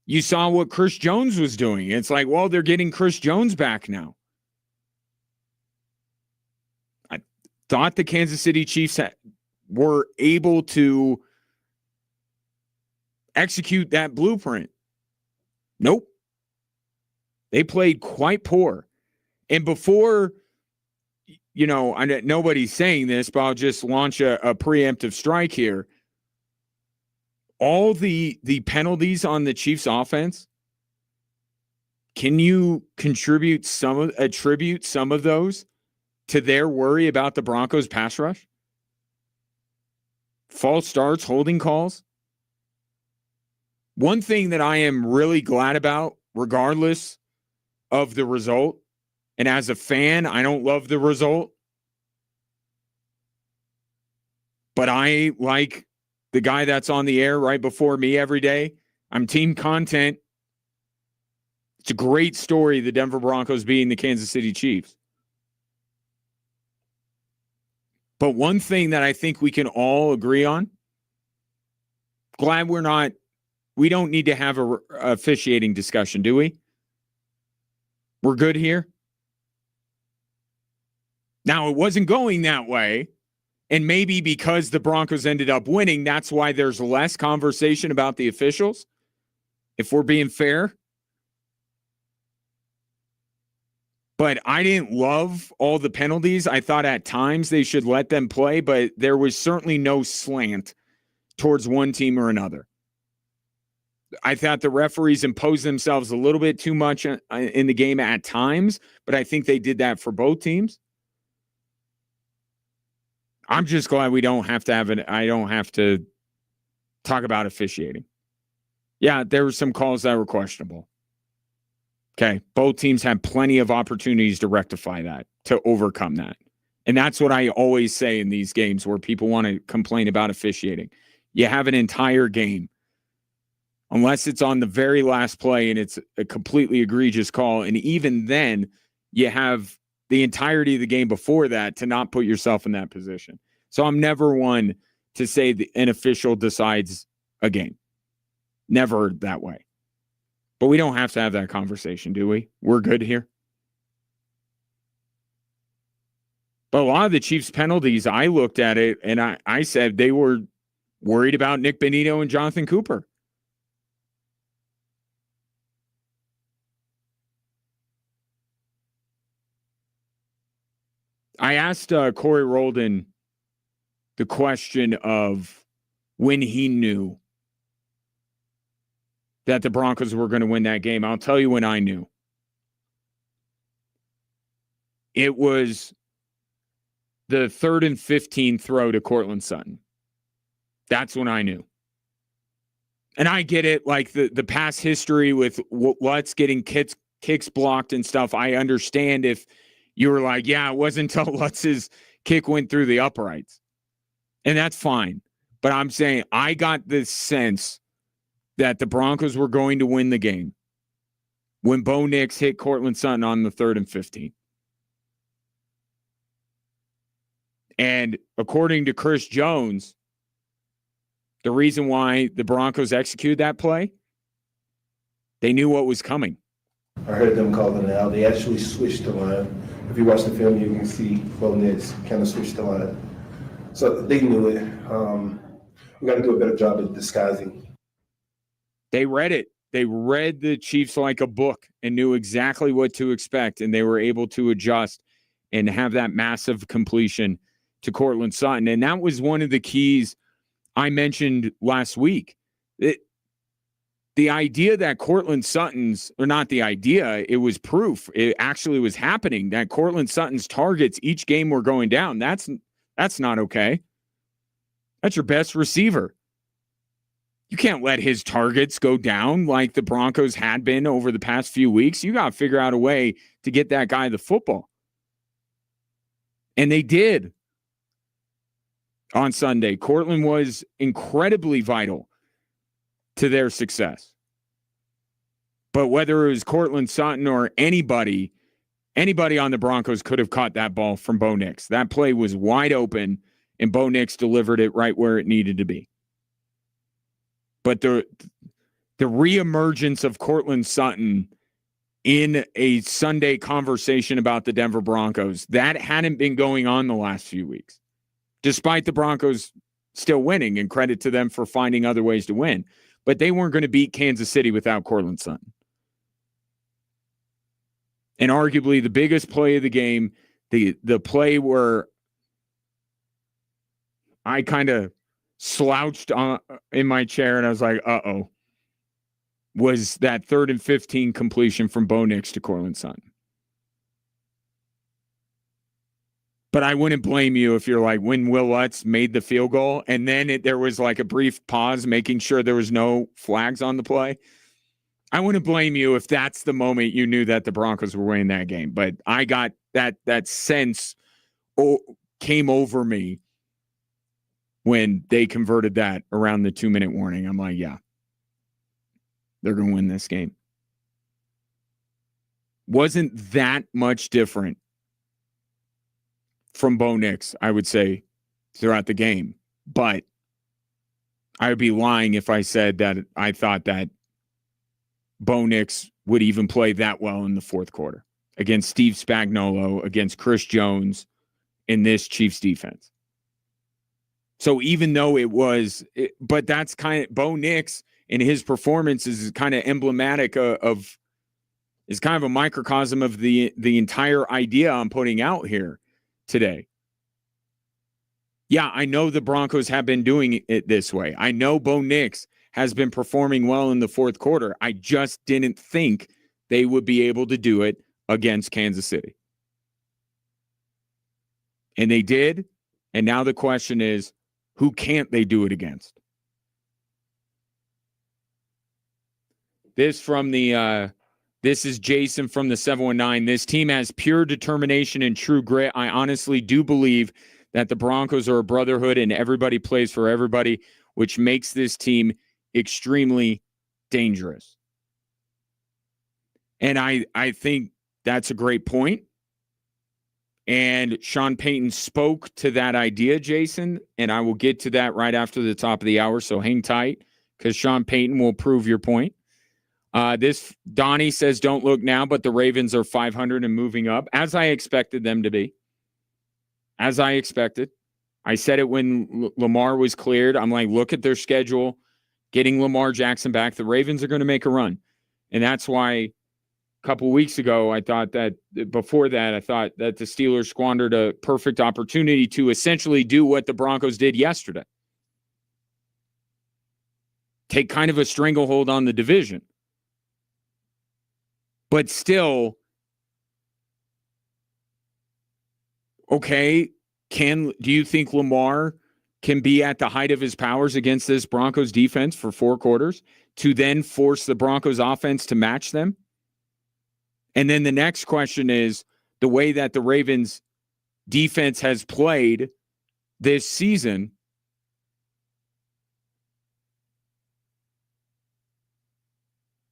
you saw what Chris Jones was doing. It's like, well, they're getting Chris Jones back now. I thought the Kansas City Chiefs were able to execute that blueprint. Nope. They played quite poor. And before, nobody's saying this, but I'll just launch a preemptive strike here. All the penalties on the Chiefs offense, can you attribute some of those to their worry about the Broncos pass rush? False starts, holding calls. One thing that I am really glad about, regardless of the result, and as a fan, I don't love the result, but I like the guy that's on the air right before me every day. I'm team content. It's a great story, the Denver Broncos beating the Kansas City Chiefs. But one thing that I think we can all agree on, glad we don't need to have a officiating discussion, do we? We're good here? Now, it wasn't going that way. And maybe because the Broncos ended up winning, that's why there's less conversation about the officials, if we're being fair. But I didn't love all the penalties. I thought at times they should let them play, but there was certainly no slant towards one team or another. I thought the referees imposed themselves a little bit too much in the game at times, but I think they did that for both teams. I'm just glad we don't have to I don't have to talk about officiating. Yeah, there were some calls that were questionable. Okay, both teams had plenty of opportunities to rectify that, to overcome that. And that's what I always say in these games where people want to complain about officiating. You have an entire game, unless it's on the very last play and it's a completely egregious call. And even then, you have the entirety of the game before that to not put yourself in that position. So I'm never one to say an official decides a game. Never that way. But we don't have to have that conversation, do we? We're good here. But a lot of the Chiefs' penalties, I looked at it and I said they were worried about Nick Bonito and Jonathan Cooper. I asked Corey Roldan the question of when he knew that the Broncos were going to win that game. I'll tell you when I knew. It was the 3rd and 15 throw to Courtland Sutton. That's when I knew. And I get it, like the past history with Lutz getting kicks blocked and stuff. I understand if you were like, yeah, it wasn't until Lutz's kick went through the uprights. And that's fine. But I'm saying I got this sense that the Broncos were going to win the game when Bo Nix hit Courtland Sutton on the 3rd and 15. And according to Chris Jones, the reason why the Broncos executed that play, they knew what was coming.
I heard them calling it out. They actually switched the line. If you watch the film, you can see Bo Nix kind of switched the line. So they knew it. We got to do a better job of disguising.
They read it. They read the Chiefs like a book and knew exactly what to expect, and they were able to adjust and have that massive completion to Courtland Sutton. And that was one of the keys I mentioned last week. The idea that Courtland Sutton's, or not the idea, it was proof. It actually was happening that Courtland Sutton's targets each game were going down. That's not okay. That's your best receiver. You can't let his targets go down like the Broncos had been over the past few weeks. You got to figure out a way to get that guy the football. And they did on Sunday. Cortland was incredibly vital to their success. But whether it was Cortland Sutton or anybody on the Broncos could have caught that ball from Bo Nix. That play was wide open, and Bo Nix delivered it right where it needed to be. But the reemergence of Cortland Sutton in a Sunday conversation about the Denver Broncos, that hadn't been going on the last few weeks, despite the Broncos still winning, and credit to them for finding other ways to win. But they weren't going to beat Kansas City without Cortland Sutton. And arguably the biggest play of the game, the play where I kind of slouched in my chair and I was like, uh-oh, was that 3rd and 15 completion from Bo Nix to Cortland Sutton. But I wouldn't blame you if you're like, when Will Lutz made the field goal and then there was like a brief pause making sure there was no flags on the play. I wouldn't blame you if that's the moment you knew that the Broncos were winning that game. But I got that sense came over me when they converted that around the 2-minute warning. I'm like, yeah, they're going to win this game. Wasn't that much different from Bo Nix, I would say, throughout the game. But I would be lying if I said that I thought that Bo Nix would even play that well in the fourth quarter against Steve Spagnuolo, against Chris Jones in this Chiefs defense. So even though but that's kind of Bo Nix and his performance is kind of emblematic is kind of a microcosm of the entire idea I'm putting out here today. Yeah, I know the Broncos have been doing it this way. I know Bo Nix has been performing well in the fourth quarter. I just didn't think they would be able to do it against Kansas City. And they did. And now the question is, who can't they do it against? This is Jason from the 719. This team has pure determination and true grit. I honestly do believe that the Broncos are a brotherhood and everybody plays for everybody, which makes this team extremely dangerous. And I think that's a great point. And Sean Payton spoke to that idea, Jason, and I will get to that right after the top of the hour. So hang tight because Sean Payton will prove your point. This Donnie says, don't look now, but the Ravens are 500 and moving up, as I expected them to be. As I expected. I said it when Lamar was cleared. I'm like, look at their schedule, getting Lamar Jackson back. The Ravens are going to make a run. And that's why a couple weeks ago, I thought that the Steelers squandered a perfect opportunity to essentially do what the Broncos did yesterday. Take kind of a stranglehold on the division. But still, okay, do you think Lamar can be at the height of his powers against this Broncos defense for 4 quarters to then force the Broncos offense to match them? And then the next question is the way that the Ravens defense has played this season.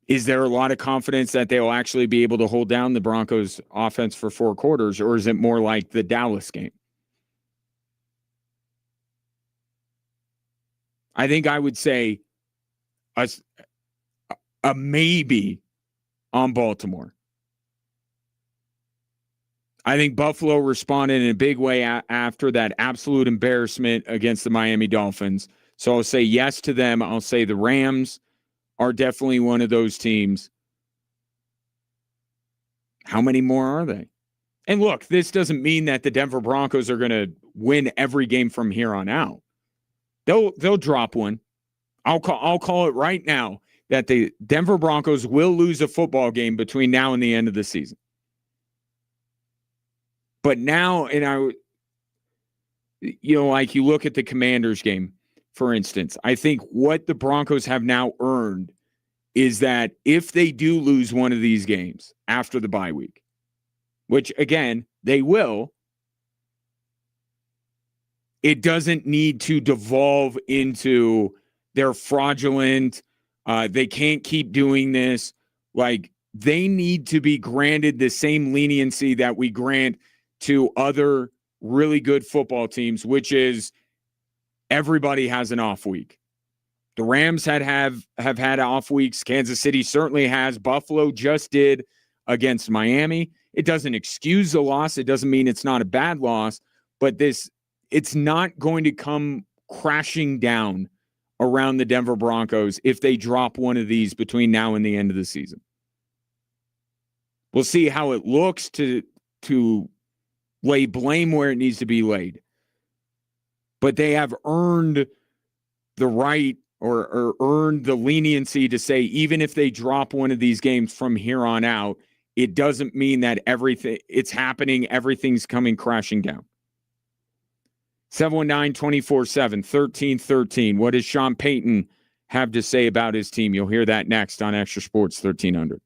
Is there a lot of confidence that they'll actually be able to hold down the Broncos offense for 4 quarters, or is it more like the Dallas game? I think I would say a maybe on Baltimore. I think Buffalo responded in a big way after that absolute embarrassment against the Miami Dolphins. So I'll say yes to them. I'll say the Rams are definitely one of those teams. How many more are they? And look, this doesn't mean that the Denver Broncos are going to win every game from here on out. They'll drop one. I'll call it right now that the Denver Broncos will lose a football game between now and the end of the season. But now, like you look at the Commanders game, for instance. I think what the Broncos have now earned is that if they do lose one of these games after the bye week, which again, they will, it doesn't need to devolve into they're fraudulent. They can't keep doing this. Like, they need to be granted the same leniency that we grant to other really good football teams, which is everybody has an off week. The Rams have had off weeks. Kansas City certainly has. Buffalo just did against Miami. It doesn't excuse the loss. It doesn't mean it's not a bad loss, but it's not going to come crashing down around the Denver Broncos if they drop one of these between now and the end of the season. We'll see how it looks to lay blame where it needs to be laid. But they have earned the right or earned the leniency to say, even if they drop one of these games from here on out, it doesn't mean that it's happening, everything's coming crashing down. 719-24-7-1313. What does Sean Payton have to say about his team? You'll hear that next on Extra Sports 1300.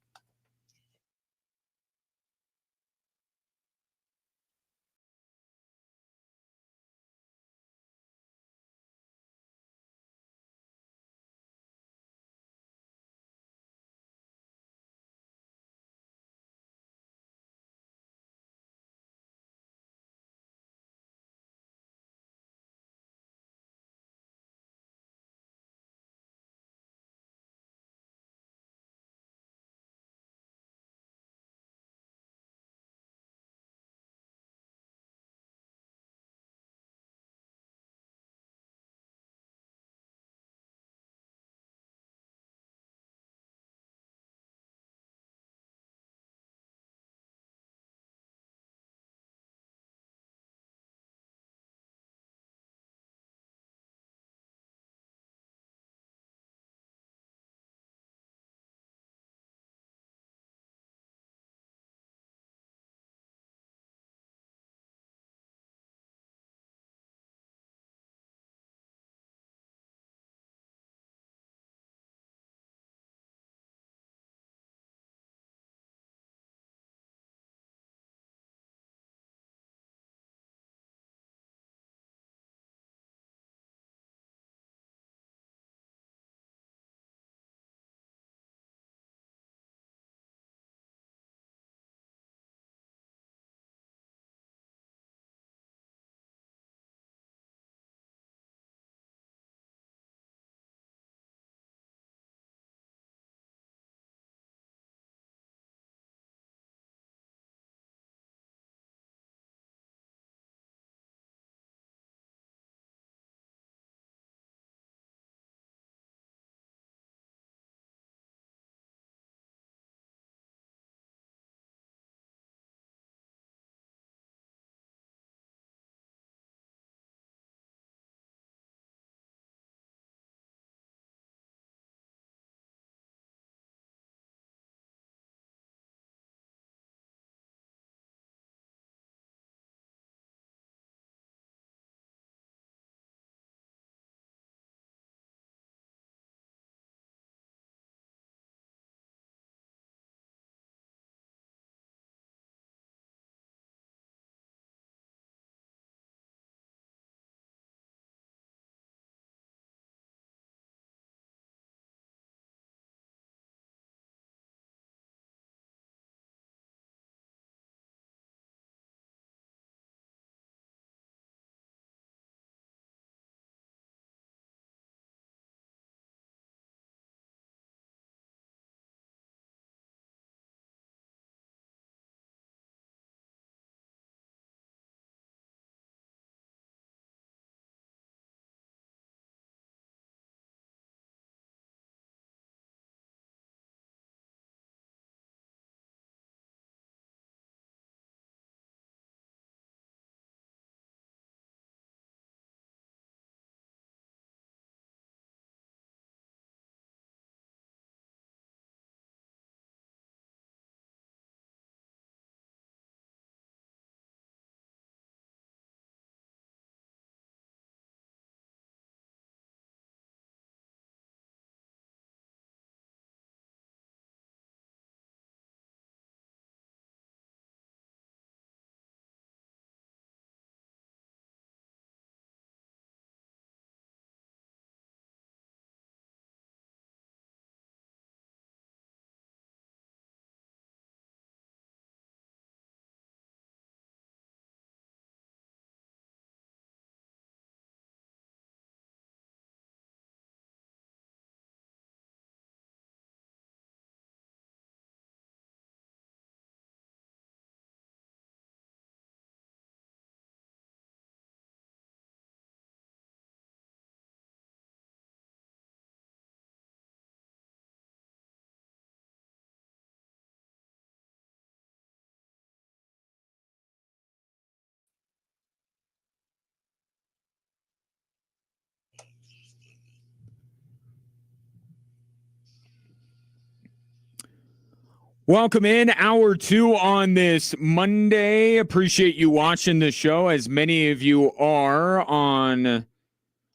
Welcome in, hour 2 on this Monday. Appreciate you watching the show, as many of you are on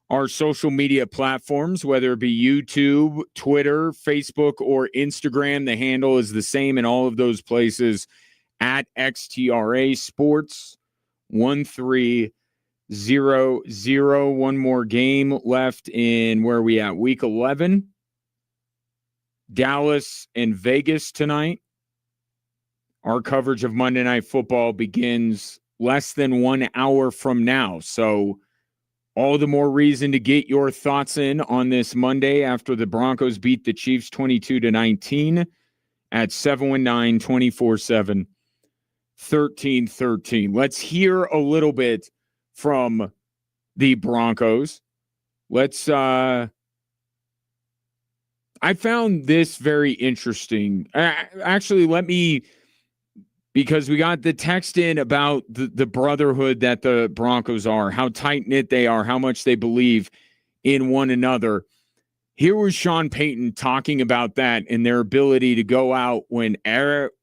our social media platforms, whether it be YouTube, Twitter, Facebook, or Instagram. The handle is the same in all of those places, at XTRA Sports 1300. One more game left in, where are we at? Week 11. Dallas and Vegas tonight. Our coverage of Monday Night Football begins less than 1 hour from now. So all the more reason to get your thoughts in on this Monday after the Broncos beat the Chiefs 22-19 at 719-247-1313. Let's hear a little bit from the Broncos. I found this very interesting. Actually, because we got the text in about the brotherhood that the Broncos are, how tight-knit they are, how much they believe in one another. Here was Sean Payton talking about that and their ability to go out when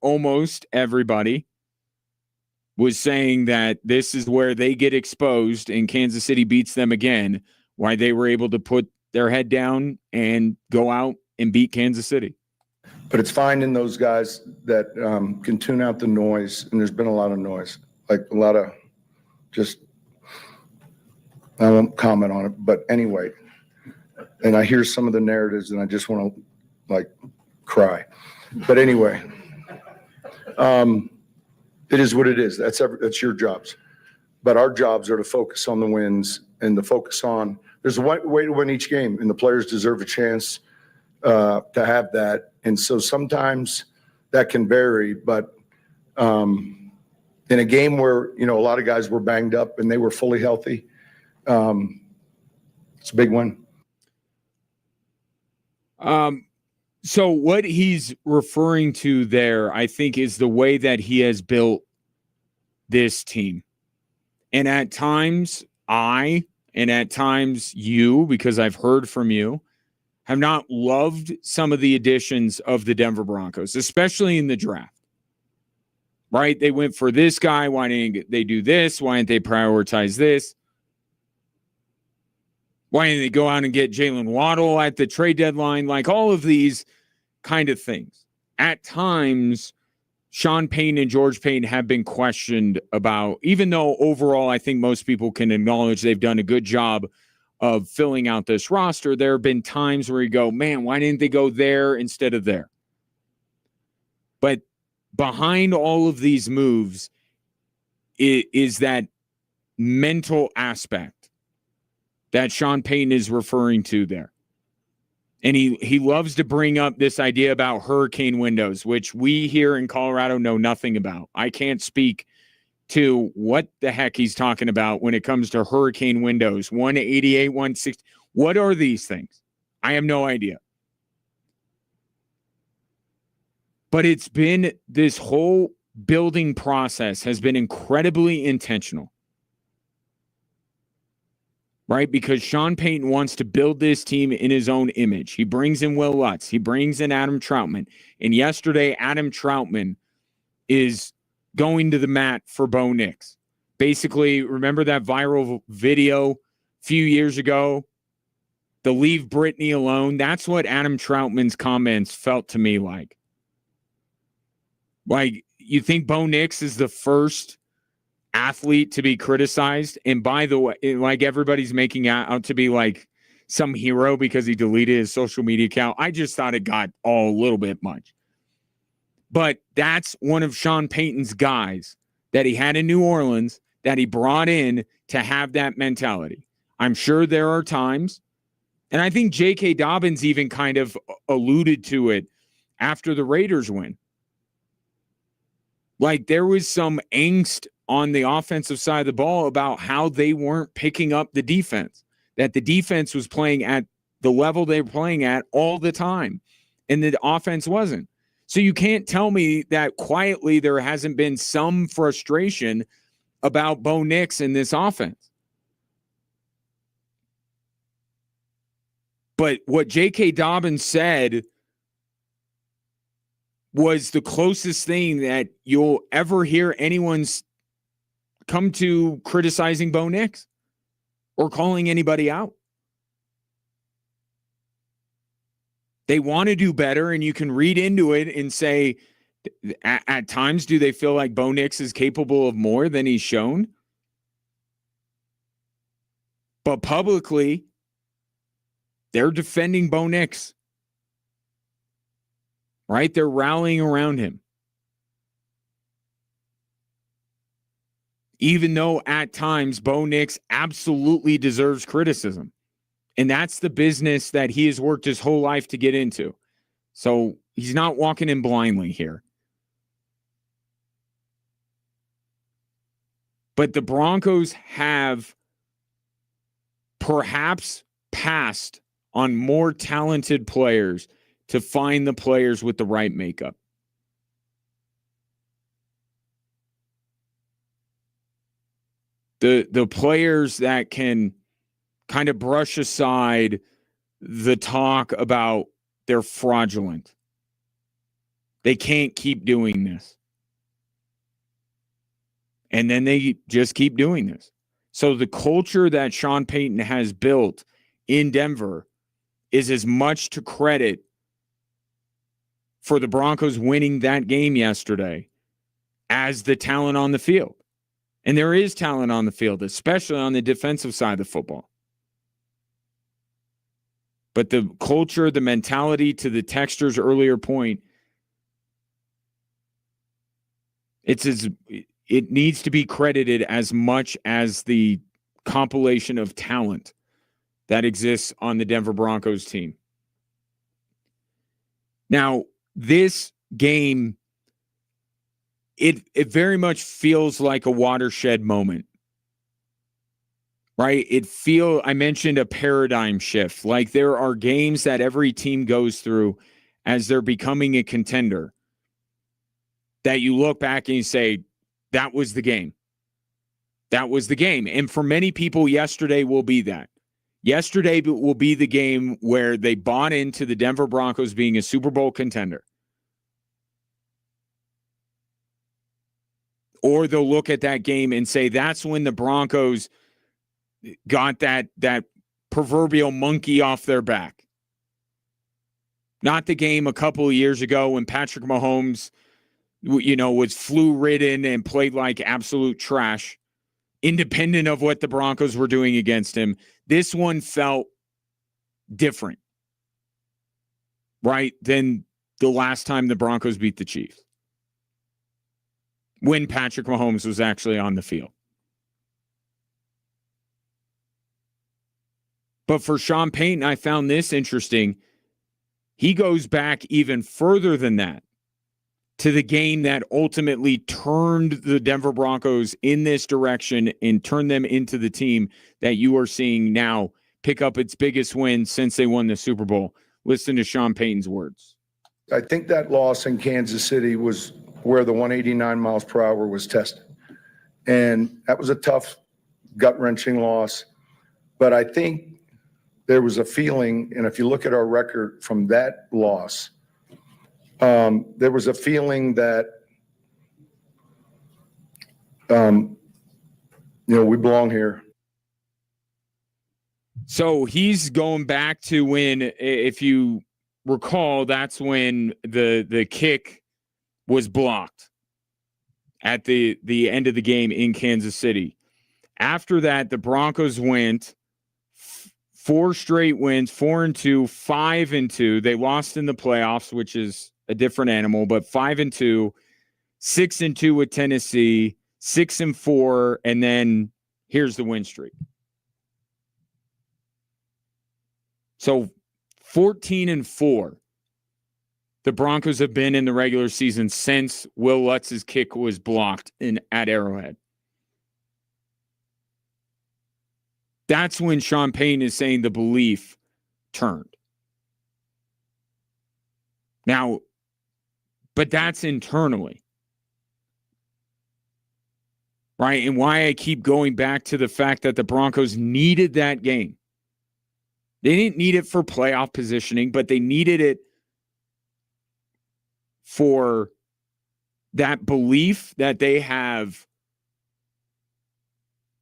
almost everybody was saying that this is where they get exposed and Kansas City beats them again, why they were able to put their head down and go out and beat Kansas City.
But it's finding those guys that can tune out the noise, and there's been a lot of noise, like a lot of just, I won't comment on it, but anyway, and I hear some of the narratives and I just want to like cry. But anyway, it is what it is. That's your jobs. But our jobs are to focus on the wins and to focus on, there's a way to win each game, and the players deserve a chance to have that. And so sometimes that can vary, but in a game where, a lot of guys were banged up and they were fully healthy, it's a big win.
So what he's referring to there, I think, is the way that he has built this team. And at times and at times you, because I've heard from you, have not loved some of the additions of the Denver Broncos, especially in the draft. Right? They went for this guy. Why didn't they do this? Why didn't they prioritize this? Why didn't they go out and get Jalen Waddle at the trade deadline? Like all of these kind of things. At times, Sean Payton and George Payton have been questioned about, even though overall I think most people can acknowledge they've done a good job of filling out this roster, there have been times where you go, man, why didn't they go there instead of there? But behind all of these moves is that mental aspect that Sean Payton is referring to there. And he loves to bring up this idea about hurricane windows, which we here in Colorado know nothing about. I can't speak to what the heck he's talking about when it comes to hurricane windows, 188, 160. What are these things? I have no idea. But it's been, this whole building process has been incredibly intentional. Right? Because Sean Payton wants to build this team in his own image. He brings in Will Lutz. He brings in Adam Troutman. And yesterday, Adam Troutman is going to the mat for Bo Nix. Basically, remember that viral video a few years ago? The leave Britney alone. That's what Adam Troutman's comments felt to me like. Like, you think Bo Nix is the first athlete to be criticized? And by the way, like everybody's making out to be like some hero because he deleted his social media account. I just thought it got all a little bit much. But that's one of Sean Payton's guys that he had in New Orleans that he brought in to have that mentality. I'm sure there are times, and I think J.K. Dobbins even kind of alluded to it after the Raiders win. Like there was some angst on the offensive side of the ball about how they weren't picking up the defense, that the defense was playing at the level they were playing at all the time, and the offense wasn't. So you can't tell me that quietly there hasn't been some frustration about Bo Nix in this offense. But what J.K. Dobbins said was the closest thing that you'll ever hear anyone's come to criticizing Bo Nix or calling anybody out. They want to do better, and you can read into it and say, at times, do they feel like Bo Nix is capable of more than he's shown? But publicly, they're defending Bo Nix. Right? They're rallying around him. Even though at times Bo Nix absolutely deserves criticism. And that's the business that he has worked his whole life to get into. So he's not walking in blindly here. But the Broncos have perhaps passed on more talented players to find the players with the right makeup. The players that can kind of brush aside the talk about they're fraudulent. They can't keep doing this. And then they just keep doing this. So the culture that Sean Payton has built in Denver is as much to credit for the Broncos winning that game yesterday as the talent on the field. And there is talent on the field, especially on the defensive side of the football. But the culture, the mentality, to the Texter's earlier point, it needs to be credited as much as the compilation of talent that exists on the Denver Broncos team. Now, this game, it very much feels like a watershed moment. Right? I mentioned a paradigm shift. Like there are games that every team goes through as they're becoming a contender that you look back and you say, that was the game. That was the game. And for many people, yesterday will be that. Yesterday will be the game where they bought into the Denver Broncos being a Super Bowl contender. Or they'll look at that game and say, that's when the Broncos got that proverbial monkey off their back. Not the game a couple of years ago when Patrick Mahomes, was flu-ridden and played like absolute trash, independent of what the Broncos were doing against him. This one felt different, right, than the last time the Broncos beat the Chiefs, when Patrick Mahomes was actually on the field. But for Sean Payton, I found this interesting. He goes back even further than that to the game that ultimately turned the Denver Broncos in this direction and turned them into the team that you are seeing now pick up its biggest win since they won the Super Bowl. Listen to Sean Payton's words.
I think that loss in Kansas City was where the 189 miles per hour was tested. And that was a tough, gut-wrenching loss. But I think there was a feeling, and if you look at our record from that loss, there was a feeling that, we belong here.
So he's going back to when, if you recall, that's when the kick was blocked at the end of the game in Kansas City. After that, the Broncos went 4 straight wins, 4-2, 5-2. They lost in the playoffs, which is a different animal, but 5-2, 6-2 with Tennessee, 6-4, and then here's the win streak. So 14-4, the Broncos have been in the regular season since Will Lutz's kick was blocked at Arrowhead. That's when Sean Payton is saying the belief turned. Now, but that's internally. Right? And why I keep going back to the fact that the Broncos needed that game. They didn't need it for playoff positioning, but they needed it for that belief that they have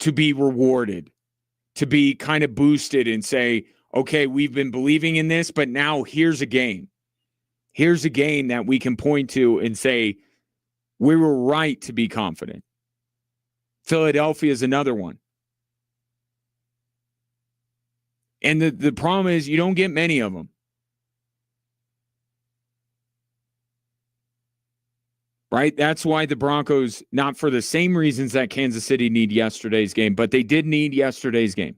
to be rewarded, to be kind of boosted and say, okay, we've been believing in this, but now here's a game. Here's a game that we can point to and say, we were right to be confident. Philadelphia is another one. And the problem is you don't get many of them. Right? That's why the Broncos, not for the same reasons that Kansas City need yesterday's game, but they did need yesterday's game.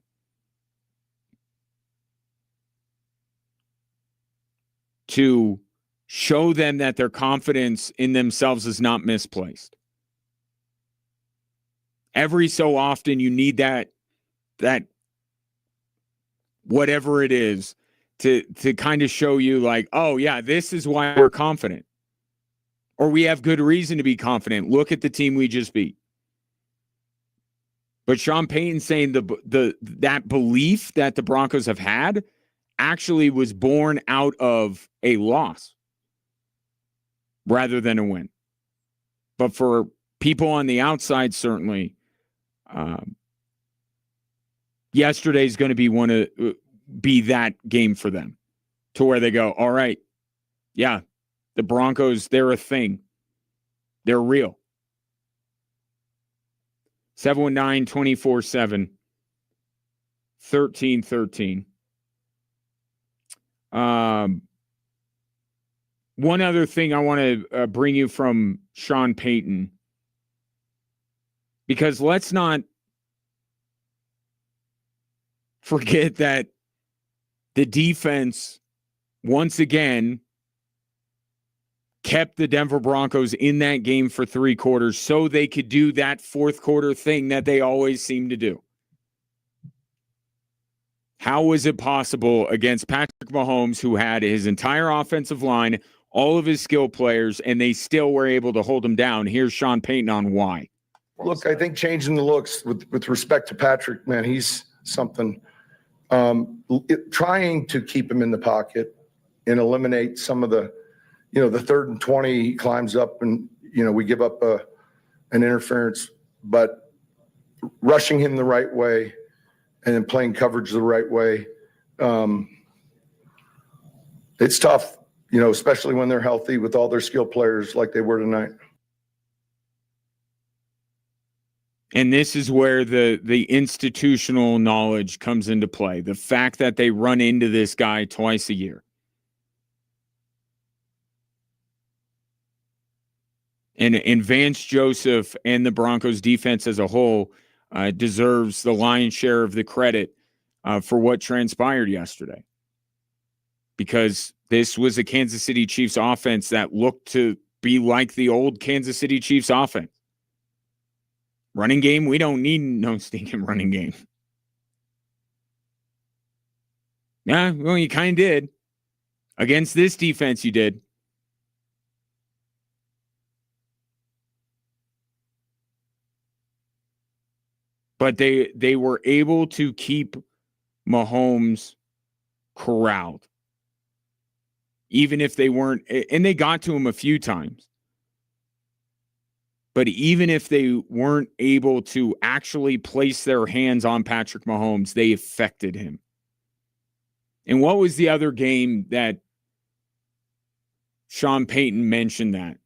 To show them that their confidence in themselves is not misplaced. Every so often you need that whatever it is to kind of show you like, oh yeah, this is why we're confident. Or we have good reason to be confident. Look at the team we just beat. But Sean Payton saying that belief that the Broncos have had actually was born out of a loss rather than a win. But for people on the outside, certainly, yesterday's going to be that game for them, to where they go, all right, yeah, the Broncos, they're a thing. They're real. 719-24-7, 1313. One other thing I want to bring you from Sean Payton, because let's not forget that the defense, once again, kept the Denver Broncos in that game for 3 quarters so they could do that fourth quarter thing that they always seem to do. How was it possible against Patrick Mahomes, who had his entire offensive line, all of his skill players, and they still were able to hold him down? Here's Sean Payton on why.
Look, I think changing the looks with respect to Patrick, man, he's something. Trying to keep him in the pocket and eliminate some of the, the 3rd and 20, he climbs up and, we give up an interference, but rushing him the right way and then playing coverage the right way. It's tough, especially when they're healthy with all their skill players like they were tonight.
And this is where the institutional knowledge comes into play. The fact that they run into this guy twice a year. And Vance Joseph and the Broncos defense as a whole deserves the lion's share of the credit for what transpired yesterday. Because this was a Kansas City Chiefs offense that looked to be like the old Kansas City Chiefs offense. Running game, we don't need no stinking running game. Yeah, well, you kind of did. Against this defense, you did. But they were able to keep Mahomes corralled. Even if they weren't, and they got to him a few times. But even if they weren't able to actually place their hands on Patrick Mahomes, they affected him. And what was the other game that Sean Payton mentioned that?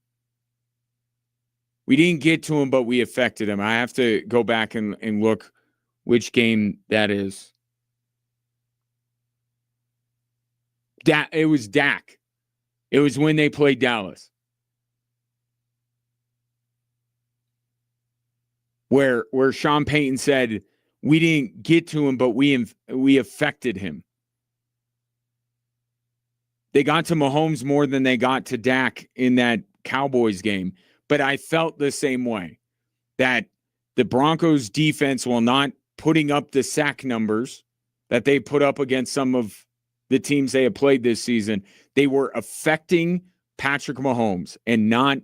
We didn't get to him, but we affected him. I have to go back and look which game that is. It was Dak. It was when they played Dallas. Where Sean Payton said, we didn't get to him, but we affected him. They got to Mahomes more than they got to Dak in that Cowboys game. But I felt the same way, that the Broncos defense, while not putting up the sack numbers that they put up against some of the teams they have played this season, they were affecting Patrick Mahomes and not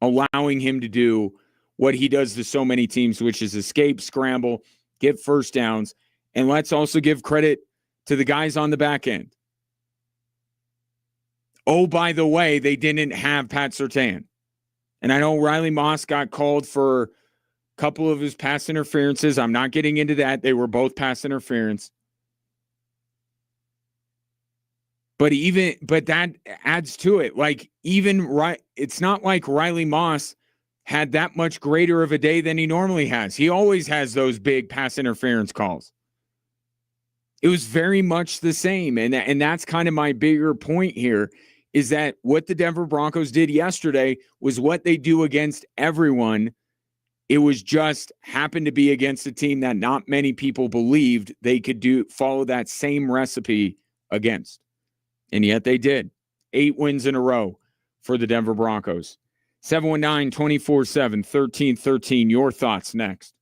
allowing him to do what he does to so many teams, which is escape, scramble, get first downs. And let's also give credit to the guys on the back end. Oh, by the way, they didn't have Pat Surtain. And I know Riley Moss got called for a couple of his pass interferences. I'm not getting into that. They were both pass interference. But that adds to it. Like, it's not like Riley Moss had that much greater of a day than he normally has. He always has those big pass interference calls. It was very much the same. And that's kind of my bigger point here, is that what the Denver Broncos did yesterday was what they do against everyone. It was just happened to be against a team that not many people believed they could follow that same recipe against. And yet they did. 8 wins in a row for the Denver Broncos. 719-247-1313. Your thoughts next.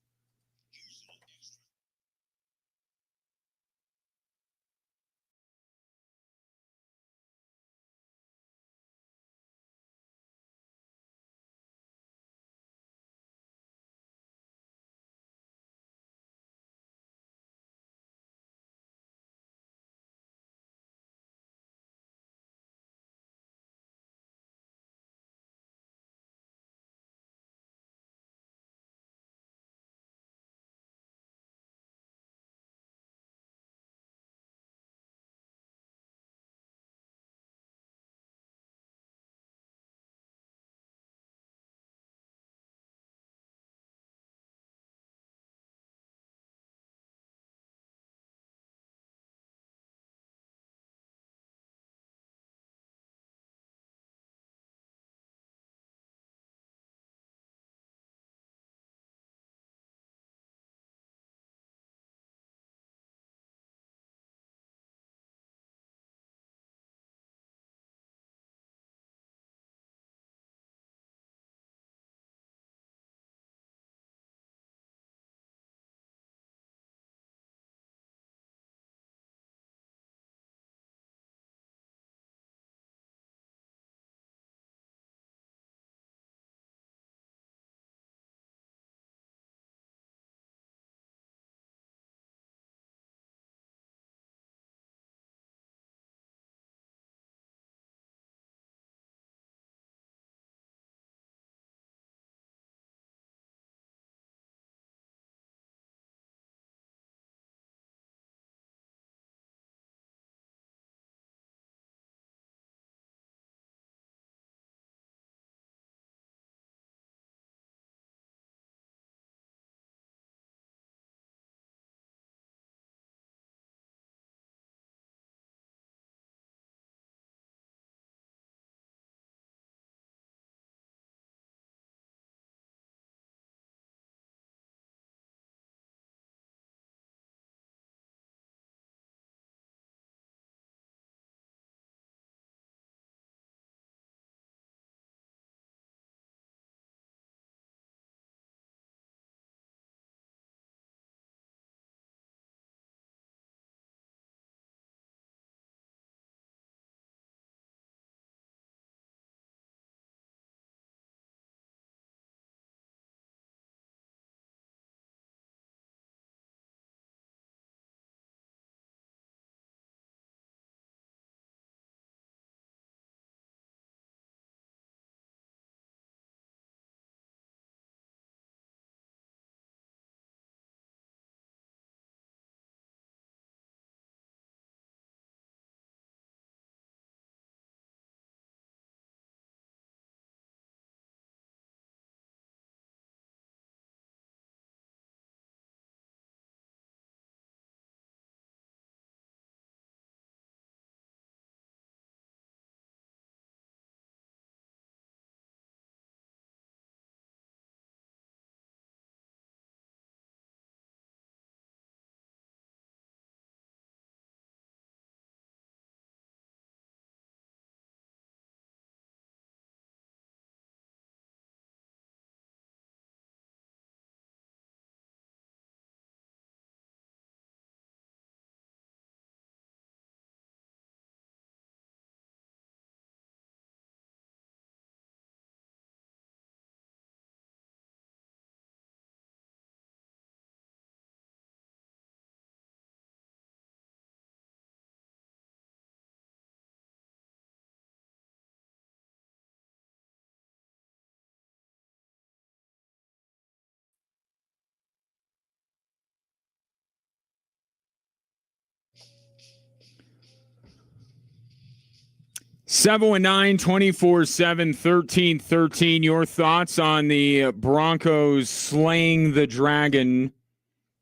719-247-1313. Your thoughts on the Broncos slaying the dragon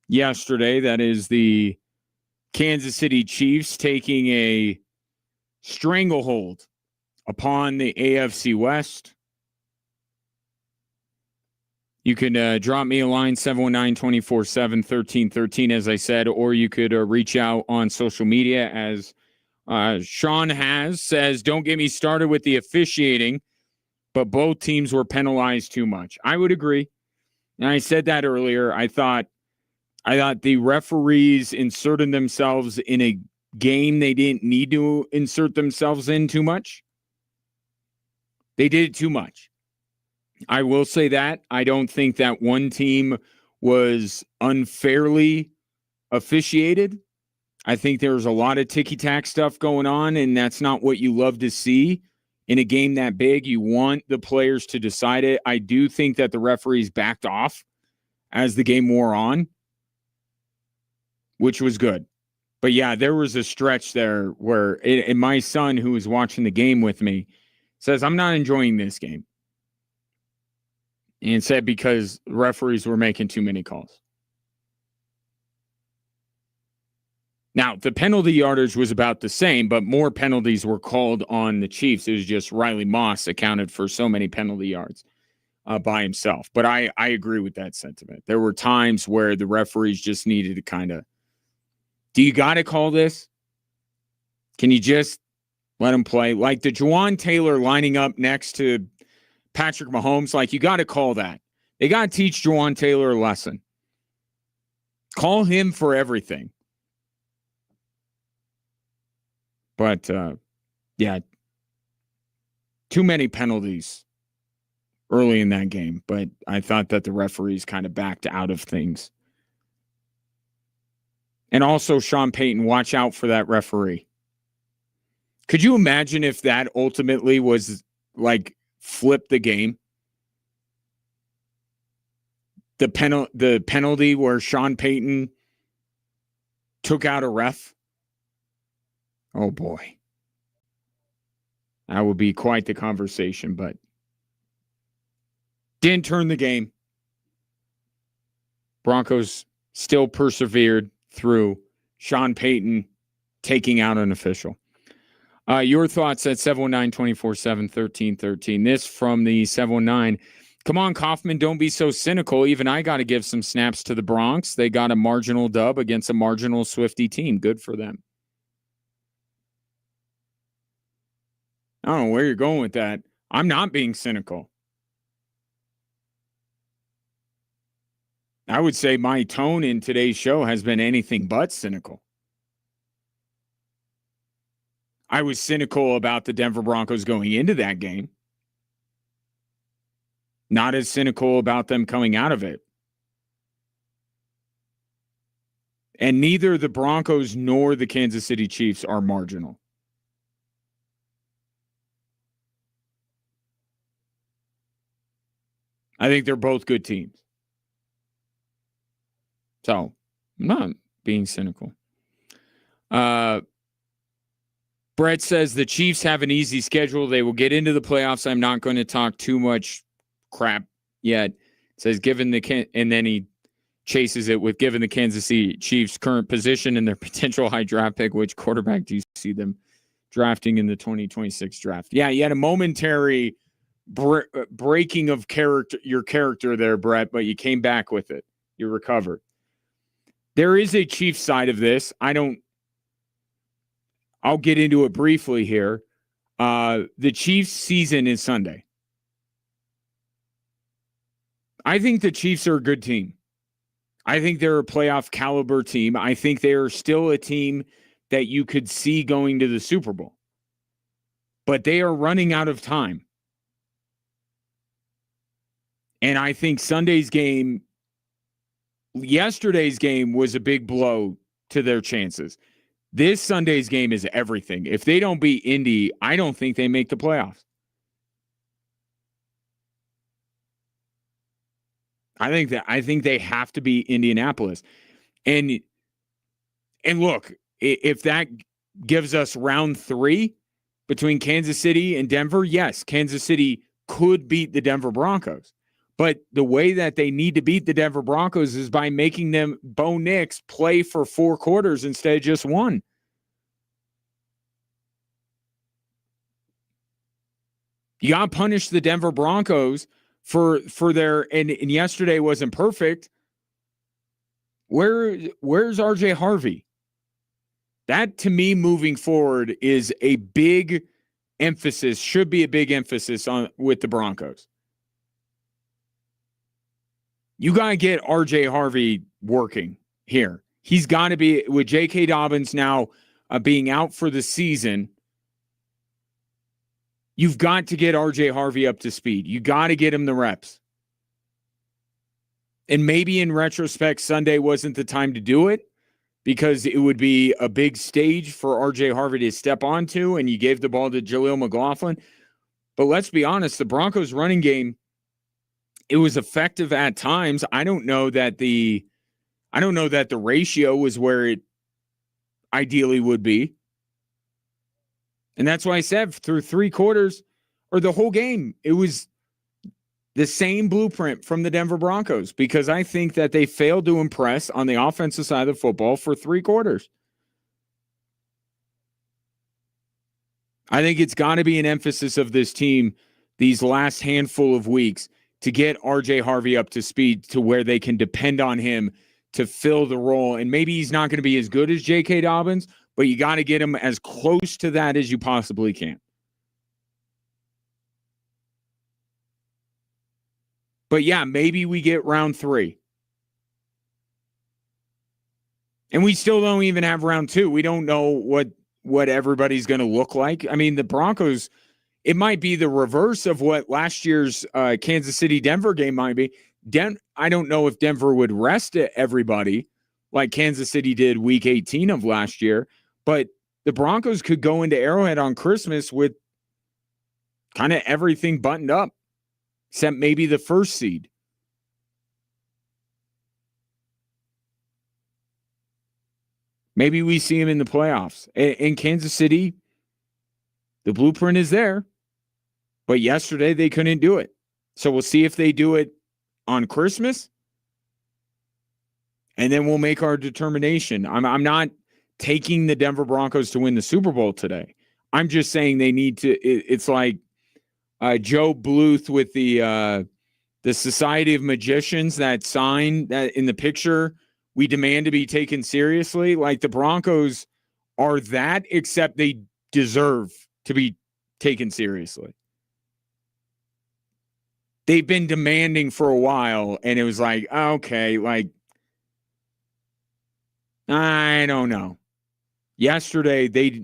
yesterday? That is the Kansas City Chiefs taking a stranglehold upon the AFC West. You can drop me a line, 719-247-1313, as I said, or you could reach out on social media as Sean says, don't get me started with the officiating, but both teams were penalized too much. I would agree. And I said that earlier. I thought the referees inserted themselves in a game they didn't need to insert themselves in too much. They did it too much. I will say that. I don't think that one team was unfairly officiated. I think there's a lot of ticky-tack stuff going on, and that's not what you love to see in a game that big. You want the players to decide it. I do think that the referees backed off as the game wore on, which was good. But, yeah, there was a stretch there where and my son, who was watching the game with me, says, I'm not enjoying this game. And said because referees were making too many calls. Now, the penalty yardage was about the same, but more penalties were called on the Chiefs. It was just Riley Moss accounted for so many penalty yards by himself. But I agree with that sentiment. There were times where the referees just needed to kind of, do you got to call this? Can you just let him play? Like the Juwan Taylor lining up next to Patrick Mahomes, like you got to call that. They got to teach Juwan Taylor a lesson. Call him for everything. But, yeah, too many penalties early in that game. But I thought that the referees kind of backed out of things. And also, Sean Payton, watch out for that referee. Could you imagine if that ultimately was like flip the game? The penalty where Sean Payton took out a ref? Oh, boy. That would be quite the conversation, but didn't turn the game. Broncos still persevered through Sean Payton taking out an official. Your thoughts at 719-247-1313. This from the 719. Come on, Kaufman, don't be so cynical. Even I got to give some snaps to the Bronx. They got a marginal dub against a marginal Swiftie team. Good for them. I don't know where you're going with that. I'm not being cynical. I would say my tone in today's show has been anything but cynical. I was cynical about the Denver Broncos going into that game. Not as cynical about them coming out of it. And neither the Broncos nor the Kansas City Chiefs are marginal. I think they're both good teams. So, I'm not being cynical. Brett says the Chiefs have an easy schedule. They will get into the playoffs. I'm not going to talk too much crap yet. It says and then he chases it with given the Kansas City Chiefs' current position and their potential high draft pick, which quarterback do you see them drafting in the 2026 draft? Yeah, you had a momentary breaking of your character there, Brett, but you came back with it. You recovered. There is a Chiefs side of this. I'll get into it briefly here. The Chiefs season is Sunday. I think the Chiefs are a good team. I think they're a playoff caliber team. I think they are still a team that you could see going to the Super Bowl. But they are running out of time. And I think yesterday's game was a big blow to their chances. This Sunday's game is everything. If they don't beat Indy, I don't think they make the playoffs. I think they have to beat Indianapolis. And look, if that gives us round 3, between Kansas City and Denver, yes, Kansas City could beat the Denver Broncos. But the way that they need to beat the Denver Broncos is by making them, Bo Nix, play for 4 quarters instead of just 1. You got to punish the Denver Broncos for their, and yesterday wasn't perfect. Where's RJ Harvey? That, to me, moving forward is a big emphasis, should be a big emphasis on with the Broncos. You got to get RJ Harvey working here. He's got to be, with J.K. Dobbins now being out for the season, you've got to get RJ Harvey up to speed. You got to get him the reps. And maybe in retrospect, Sunday wasn't the time to do it because it would be a big stage for RJ Harvey to step onto, and you gave the ball to Jaleel McLaughlin. But let's be honest, the Broncos running game, it was effective at times. I don't know that the ratio was where it ideally would be. And that's why I said through 3 quarters or the whole game, it was the same blueprint from the Denver Broncos, because I think that they failed to impress on the offensive side of the football for 3 quarters. I think it's got to be an emphasis of this team these last handful of weeks to get RJ Harvey up to speed to where they can depend on him to fill the role. And maybe he's not going to be as good as J.K. Dobbins, but you got to get him as close to that as you possibly can. But yeah, maybe we get round 3. And we still don't even have round 2. We don't know what everybody's going to look like. I mean, the Broncos, it might be the reverse of what last year's Kansas City-Denver game might be. I don't know if Denver would rest everybody like Kansas City did week 18 of last year, but the Broncos could go into Arrowhead on Christmas with kind of everything buttoned up, except maybe the first seed. Maybe we see him in the playoffs. In Kansas City, the blueprint is there, but yesterday they couldn't do it. So we'll see if they do it on Christmas, and then we'll make our determination. I'm not taking the Denver Broncos to win the Super Bowl today. I'm just saying they need to. It's like Joe Bluth with the Society of Magicians, that sign that in the picture, we demand to be taken seriously. Like, the Broncos are that, except they deserve to be taken seriously. They've been demanding for a while, and it was like, okay, like, I don't know. Yesterday's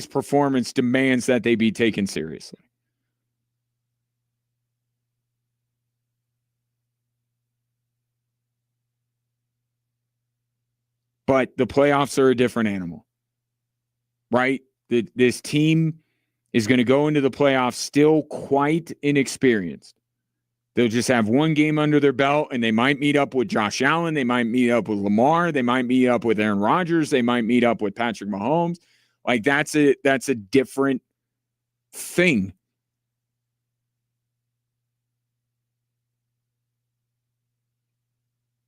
performance demands that they be taken seriously. But the playoffs are a different animal, right? This team is going to go into the playoffs still quite inexperienced. They'll just have one game under their belt, and they might meet up with Josh Allen. They might meet up with Lamar. They might meet up with Aaron Rodgers. They might meet up with Patrick Mahomes. Like, that's a different thing.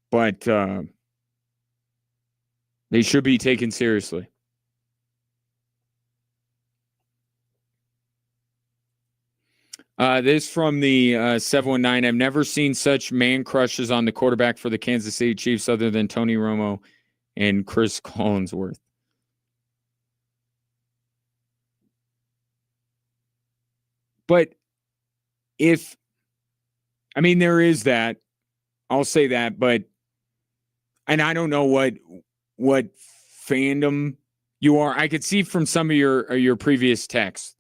But they should be taken seriously. This from the 719. I've never seen such man crushes on the quarterback for the Kansas City Chiefs other than Tony Romo and Chris Collinsworth. But there is that. I'll say that, but, and I don't know what fandom you are. I could see from some of your previous texts.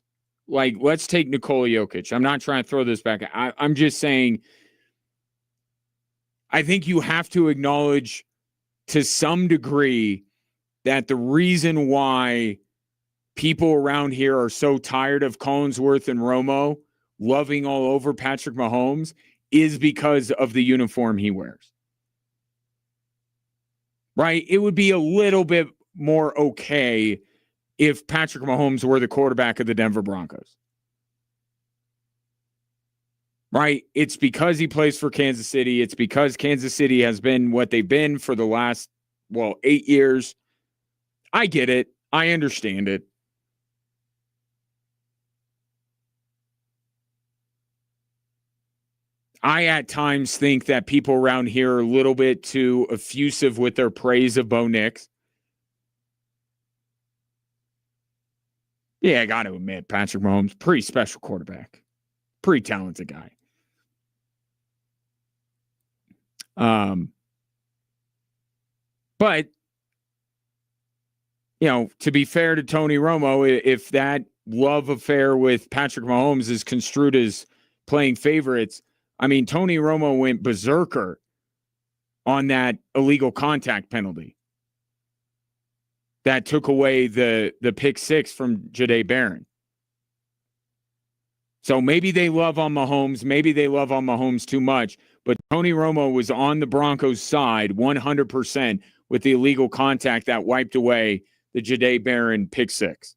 Like, let's take Nikola Jokic. I'm not trying to throw this back. I'm just saying, I think you have to acknowledge to some degree that the reason why people around here are so tired of Collinsworth and Romo loving all over Patrick Mahomes is because of the uniform he wears. Right? It would be a little bit more okay if Patrick Mahomes were the quarterback of the Denver Broncos. Right? It's because he plays for Kansas City. It's because Kansas City has been what they've been for the last, 8 years. I get it. I understand it. I at times think that people around here are a little bit too effusive with their praise of Bo Nix. Yeah, I got to admit, Patrick Mahomes, pretty special quarterback. Pretty talented guy. But, to be fair to Tony Romo, if that love affair with Patrick Mahomes is construed as playing favorites, I mean, Tony Romo went berserker on that illegal contact penalty that took away the pick six from Jahdae Barron. So maybe they love on Mahomes. Maybe they love on Mahomes too much. But Tony Romo was on the Broncos' side 100% with the illegal contact that wiped away the Jahdae Barron pick six.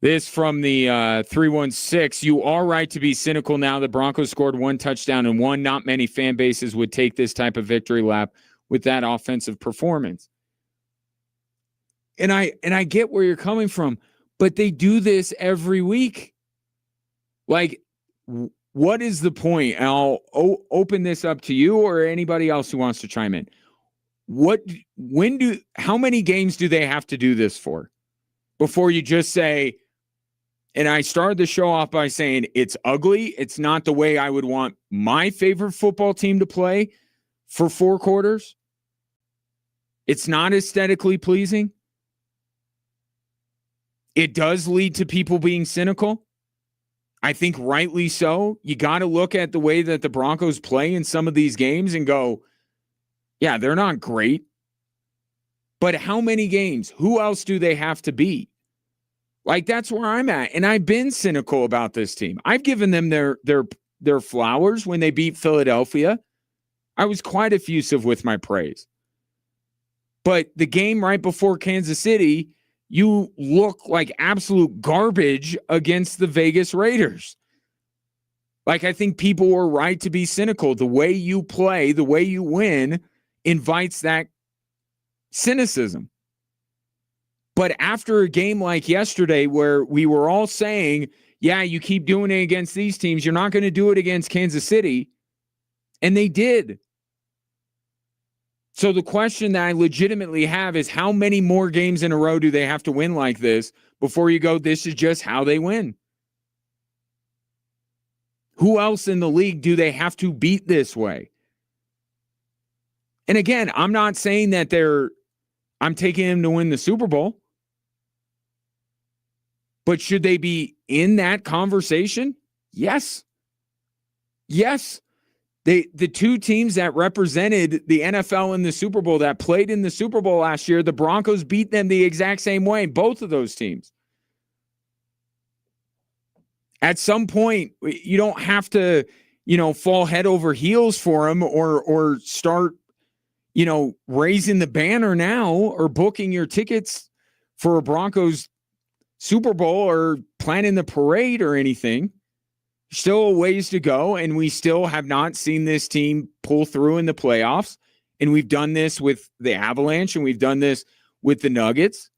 This from the 316. You are right to be cynical now. The Broncos scored one touchdown and one. Not many fan bases would take this type of victory lap with that offensive performance. And I get where you're coming from, but they do this every week. Like, what is the point? And I'll open this up to you or anybody else who wants to chime in. How many games do they have to do this for before you just say, and I started the show off by saying it's ugly. It's not the way I would want my favorite football team to play for 4 quarters. It's not aesthetically pleasing. It does lead to people being cynical. I think rightly so. You got to look at the way that the Broncos play in some of these games and go, yeah, they're not great. But how many games? Who else do they have to beat? Like, that's where I'm at. And I've been cynical about this team. I've given them their flowers when they beat Philadelphia. I was quite effusive with my praise. But the game right before Kansas City, you look like absolute garbage against the Vegas Raiders. Like, I think people were right to be cynical. The way you play, the way you win, invites that cynicism. But after a game like yesterday where we were all saying, yeah, you keep doing it against these teams, you're not going to do it against Kansas City. And they did. So the question that I legitimately have is, how many more games in a row do they have to win like this before you go, this is just how they win? Who else in the league do they have to beat this way? And again, I'm not saying that I'm taking them to win the Super Bowl. But should they be in that conversation? Yes. Yes. The two teams that represented the NFL in the Super Bowl, that played in the Super Bowl last year, the Broncos beat them the exact same way, both of those teams. At some point, you don't have to, fall head over heels for them or start, raising the banner now or booking your tickets for a Broncos Super Bowl or planning the parade or anything. Still a ways to go, and we still have not seen this team pull through in the playoffs. And we've done this with the Avalanche, and we've done this with the Nuggets.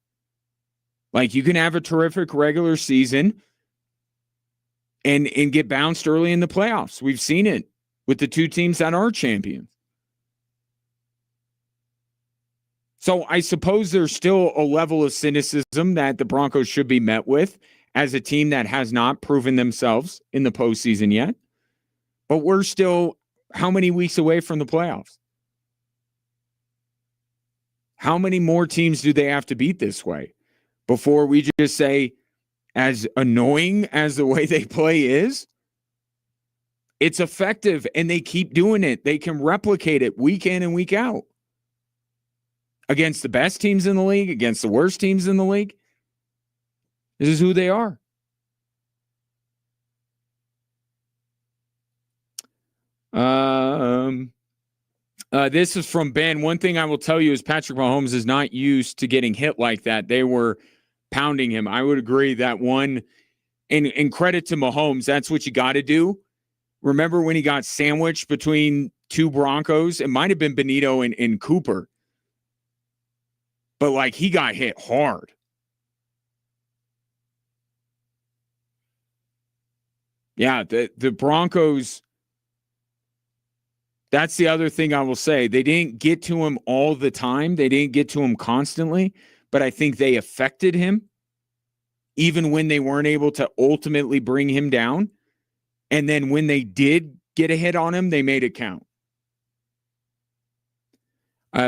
Like, you can have a terrific regular season and get bounced early in the playoffs. We've seen it with the two teams that are champions. So I suppose there's still a level of cynicism that the Broncos should be met with as a team that has not proven themselves in the postseason yet. But we're still how many weeks away from the playoffs? How many more teams do they have to beat this way before we just say, as annoying as the way they play is, it's effective and they keep doing it. They can replicate it week in and week out. Against the best teams in the league, against the worst teams in the league. This is who they are. This is from Ben. One thing I will tell you is Patrick Mahomes is not used to getting hit like that. They were pounding him. I would agree that one, and credit to Mahomes, that's what you got to do. Remember when he got sandwiched between two Broncos? It might have been Benito and Cooper. But, like, he got hit hard. Yeah, the Broncos, that's the other thing I will say. They didn't get to him all the time. They didn't get to him constantly, but I think they affected him even when they weren't able to ultimately bring him down. And then when they did get a hit on him, they made it count.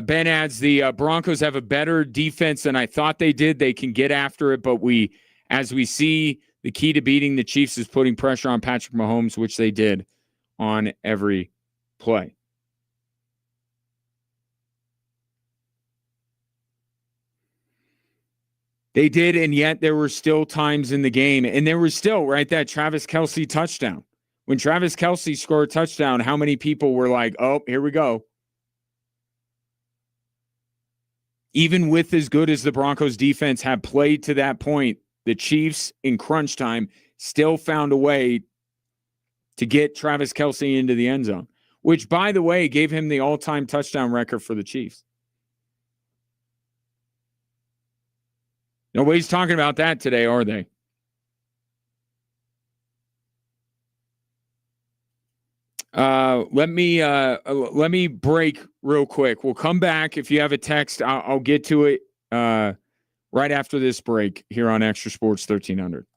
Ben adds, the Broncos have a better defense than I thought they did. They can get after it, but as we see, the key to beating the Chiefs is putting pressure on Patrick Mahomes, which they did on every play. They did, and yet there were still times in the game, and there was still, right, that Travis Kelce touchdown. When Travis Kelce scored a touchdown, how many people were like, oh, here we go? Even with as good as the Broncos defense had played to that point, the Chiefs in crunch time still found a way to get Travis Kelce into the end zone, which, by the way, gave him the all-time touchdown record for the Chiefs. Nobody's talking about that today, are they? Let me break real quick. We'll come back. If you have a text, I'll get to it right after this break here on Extra Sports 1300.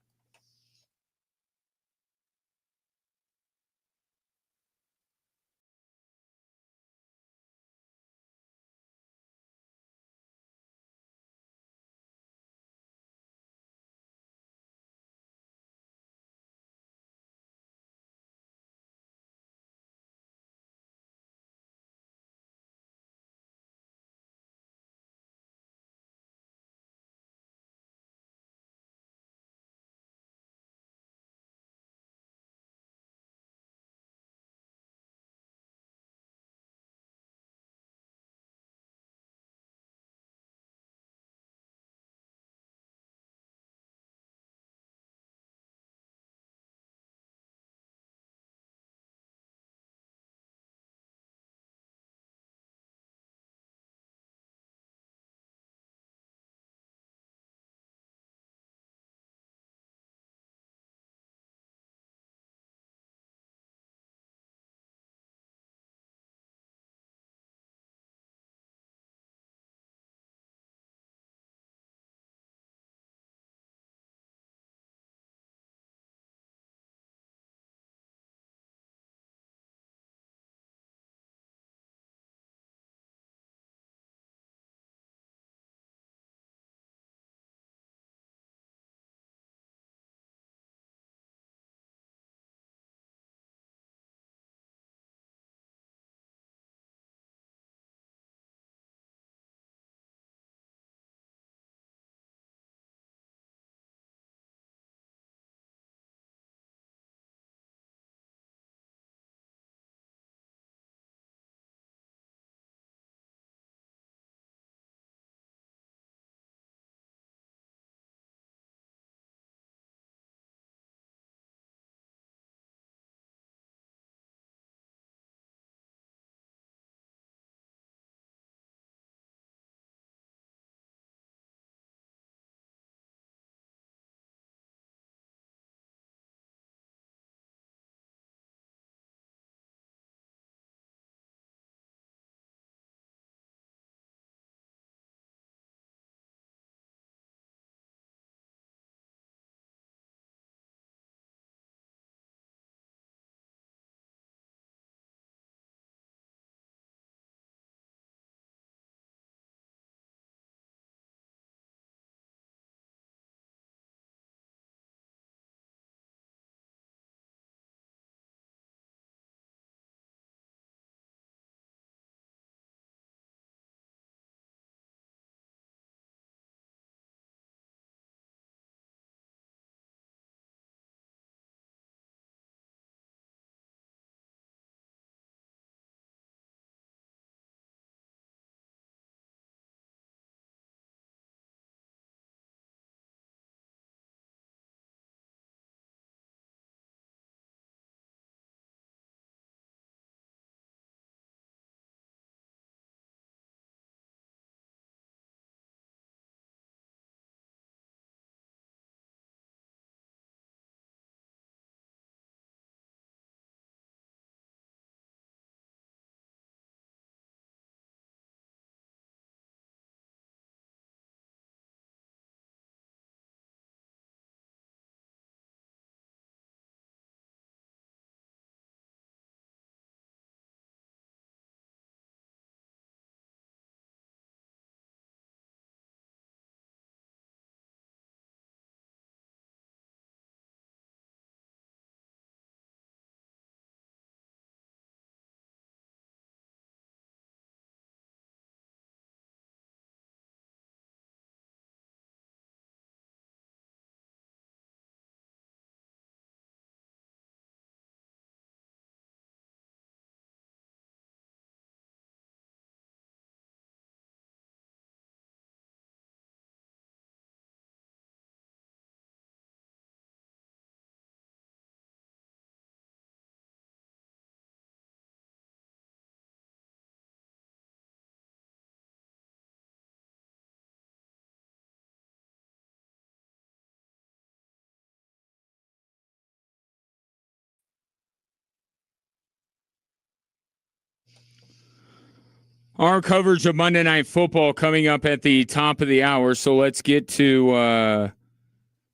Our coverage of Monday Night Football coming up at the top of the hour. So let's get to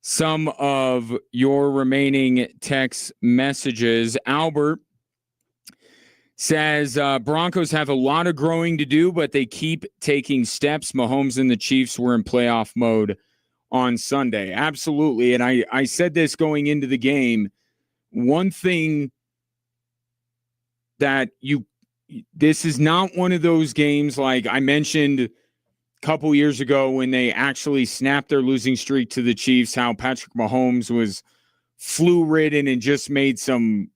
some of your remaining text messages. Albert says Broncos have a lot of growing to do, but they keep taking steps. Mahomes and the Chiefs were in playoff mode on Sunday. Absolutely. And I said this going into the game. One thing that this is not one of those games like I mentioned a couple years ago when they actually snapped their losing streak to the Chiefs, how Patrick Mahomes was flu-ridden and just made some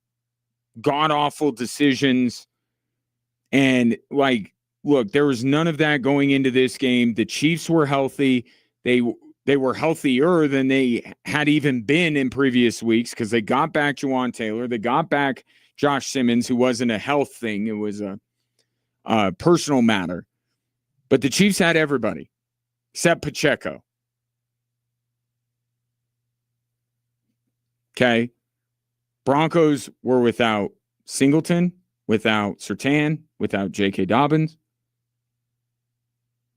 god-awful decisions. And, look, there was none of that going into this game. The Chiefs were healthy. They were healthier than they had even been in previous weeks because they got back Juwan Taylor. They got back Josh Simmons, who wasn't a health thing. It was a personal matter. But the Chiefs had everybody except Pacheco. Okay. Broncos were without Singleton, without Surtain, without J.K. Dobbins.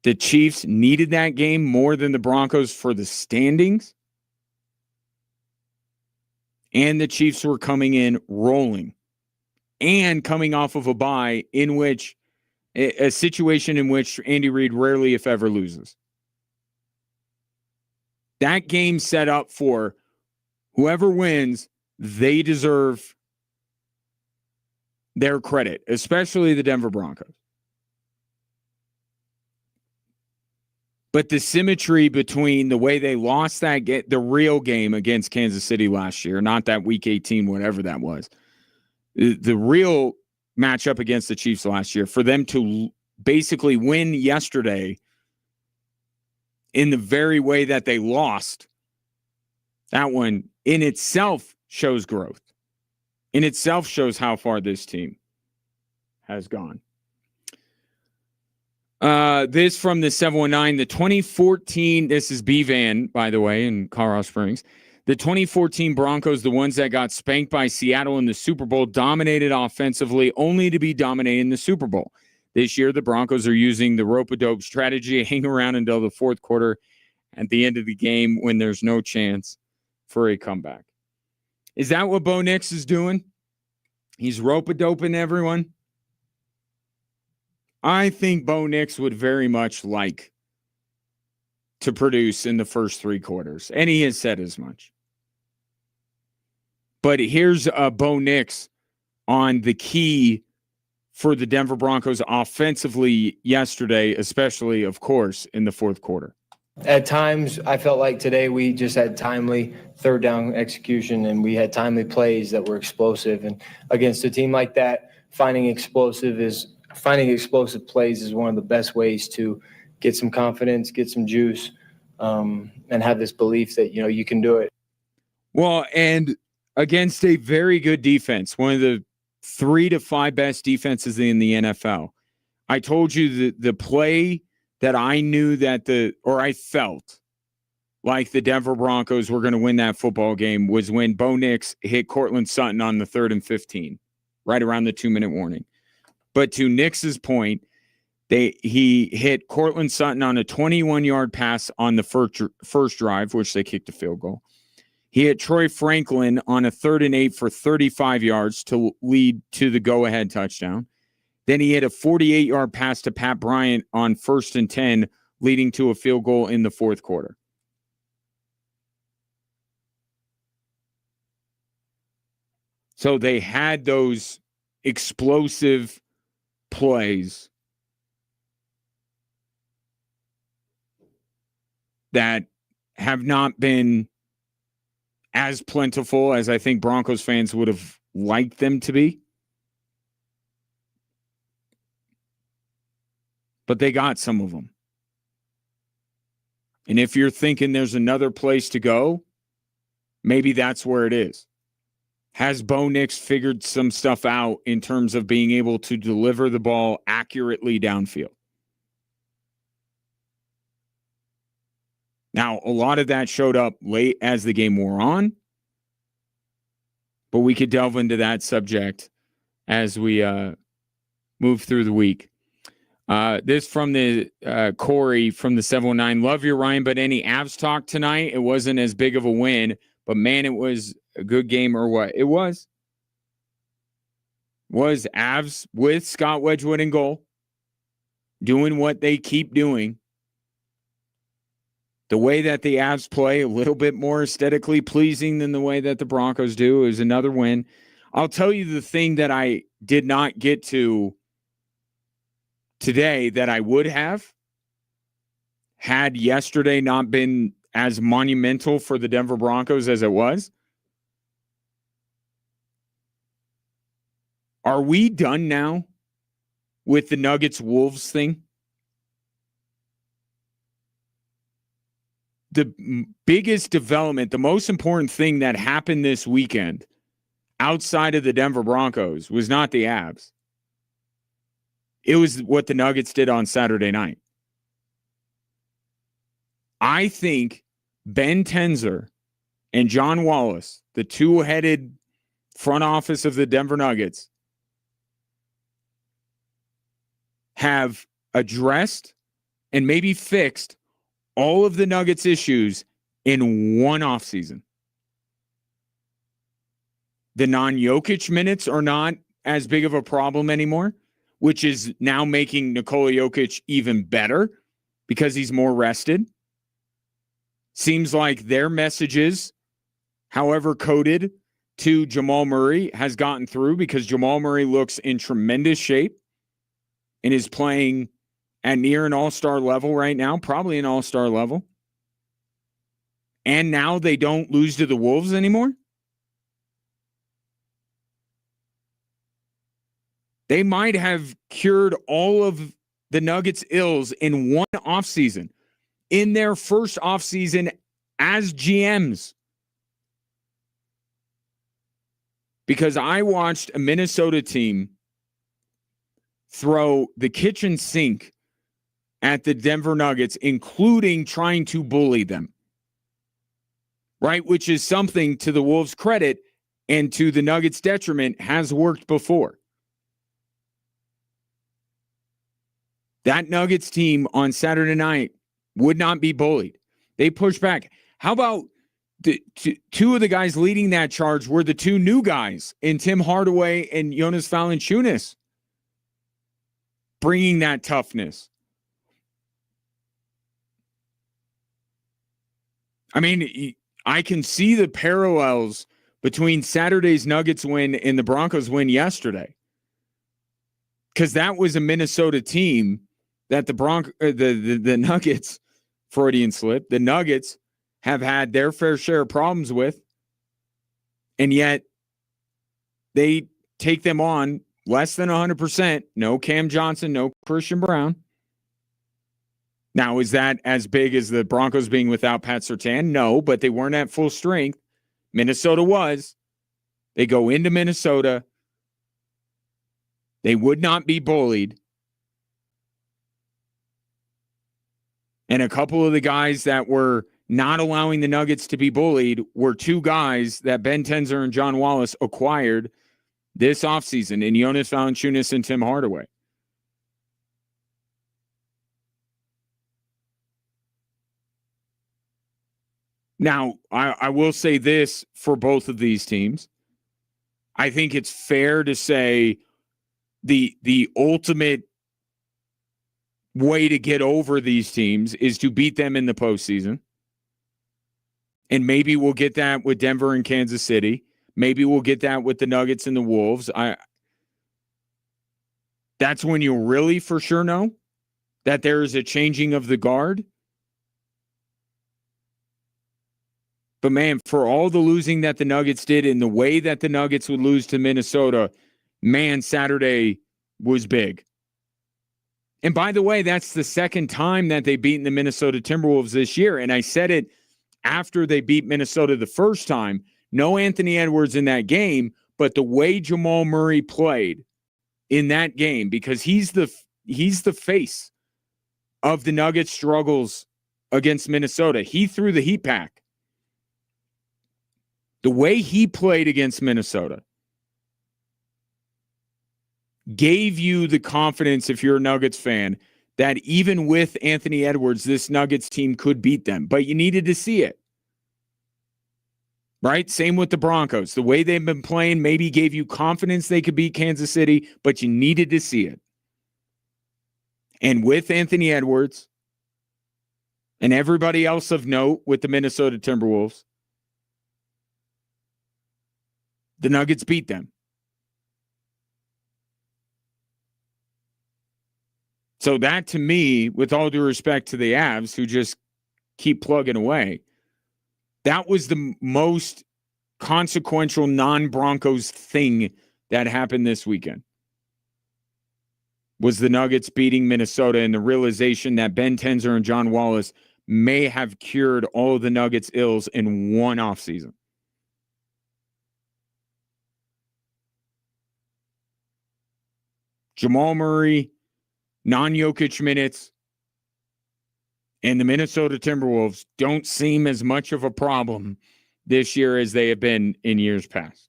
The Chiefs needed that game more than the Broncos for the standings. And the Chiefs were coming in rolling and coming off of a bye in which a situation in which Andy Reid rarely, if ever, loses. That game set up for whoever wins, they deserve their credit, especially the Denver Broncos. But the symmetry between the way they lost the real game against Kansas City last year, not that week 18, whatever that was, the real matchup against the Chiefs last year, for them to basically win yesterday in the very way that they lost, that one in itself shows growth. In itself shows how far this team has gone. This from the 719, the 2014, this is B-Van, by the way, in Colorado Springs. The 2014 Broncos, the ones that got spanked by Seattle in the Super Bowl, dominated offensively only to be dominated in the Super Bowl. This year, the Broncos are using the rope-a-dope strategy, hang around until the fourth quarter at the end of the game when there's no chance for a comeback. Is that what Bo Nix is doing? He's rope-a-doping everyone? I think Bo Nix would very much like to produce in the first three quarters, and he has said as much. But here's Bo Nix on the key for the Denver Broncos offensively yesterday, especially, of course, in the fourth quarter.
At times, I felt like today we just had timely third down execution and we had timely plays that were explosive. And against a team like that, finding explosive plays is one of the best ways to get some confidence, get some juice, and have this belief that, you can do it.
Well, and against a very good defense, one of the 3 to 5 best defenses in the NFL. I told you the play that I knew I felt like the Denver Broncos were going to win that football game was when Bo Nix hit Cortland Sutton on the 3rd and 15, right around the 2-minute warning. But to Nix's point, he hit Cortland Sutton on a 21-yard pass on the first drive, which they kicked a field goal. He hit Troy Franklin on a 3rd and 8 for 35 yards to lead to the go-ahead touchdown. Then he hit a 48-yard pass to Pat Bryant on 1st and 10, leading to a field goal in the fourth quarter. So they had those explosive plays that have not been as plentiful as I think Broncos fans would have liked them to be. But they got some of them. And if you're thinking there's another place to go, maybe that's where it is. Has Bo Nix figured some stuff out in terms of being able to deliver the ball accurately downfield? Now, a lot of that showed up late as the game wore on, but we could delve into that subject as we move through the week. This from the Corey from the 719. Love your Ryan, but any Avs talk tonight? It wasn't as big of a win, but man, it was a good game or what? It was. Was Avs with Scott Wedgwood in goal, doing what they keep doing. The way that the Avs play, a little bit more aesthetically pleasing than the way that the Broncos do, is another win. I'll tell you the thing that I did not get to today that I would have had yesterday not been as monumental for the Denver Broncos as it was. Are we done now with the Nuggets-Wolves thing? The biggest development, the most important thing that happened this weekend outside of the Denver Broncos was not the Avs. It was what the Nuggets did on Saturday night. I think Ben Tenzer and John Wallace, the two-headed front office of the Denver Nuggets, have addressed and maybe fixed all of the Nuggets issues in one offseason. The non-Jokic minutes are not as big of a problem anymore, which is now making Nikola Jokic even better because he's more rested. Seems like their messages, however coded, to Jamal Murray has gotten through because Jamal Murray looks in tremendous shape and is playing at near an all-star level right now, probably an all-star level. And now they don't lose to the Wolves anymore? They might have cured all of the Nuggets' ills in one offseason, in their first offseason as GMs. Because I watched a Minnesota team throw the kitchen sink at the Denver Nuggets, including trying to bully them. Right? Which is something, to the Wolves' credit and to the Nuggets' detriment, has worked before. That Nuggets team on Saturday night would not be bullied. They pushed back. How about two of the guys leading that charge were the two new guys in Tim Hardaway and Jonas Valanciunas, bringing that toughness. I mean, I can see the parallels between Saturday's Nuggets win and the Broncos win yesterday, because that was a Minnesota team that the Nuggets, Freudian slip, the Nuggets have had their fair share of problems with, and yet they take them on less than 100%. No Cam Johnson, no Christian Brown. Now, is that as big as the Broncos being without Pat Surtain? No, but they weren't at full strength. Minnesota was. They go into Minnesota. They would not be bullied. And a couple of the guys that were not allowing the Nuggets to be bullied were two guys that Ben Tenzer and John Wallace acquired this offseason in Jonas Valanciunas and Tim Hardaway. Now, I will say this for both of these teams. I think it's fair to say the ultimate way to get over these teams is to beat them in the postseason. And maybe we'll get that with Denver and Kansas City. Maybe we'll get that with the Nuggets and the Wolves. That's when you'll really for sure know that there is a changing of the guard. But man, for all the losing that the Nuggets did in the way that the Nuggets would lose to Minnesota, man, Saturday was big. And by the way, that's the second time that they've beaten the Minnesota Timberwolves this year. And I said it after they beat Minnesota the first time. No Anthony Edwards in that game, but the way Jamal Murray played in that game, because he's the face of the Nuggets' struggles against Minnesota. He threw the heat pack. The way he played against Minnesota, gave you the confidence, if you're a Nuggets fan, that even with Anthony Edwards, this Nuggets team could beat them, but you needed to see it. Right? Same with the Broncos. The way they've been playing maybe gave you confidence they could beat Kansas City, but you needed to see it. And with Anthony Edwards and everybody else of note with the Minnesota Timberwolves, the Nuggets beat them. So that, to me, with all due respect to the Avs, who just keep plugging away, that was the most consequential non-Broncos thing that happened this weekend. Was the Nuggets beating Minnesota and the realization that Ben Tenzer and John Wallace may have cured all of the Nuggets' ills in one offseason. Jamal Murray, non-Jokic minutes, and the Minnesota Timberwolves don't seem as much of a problem this year as they have been in years past.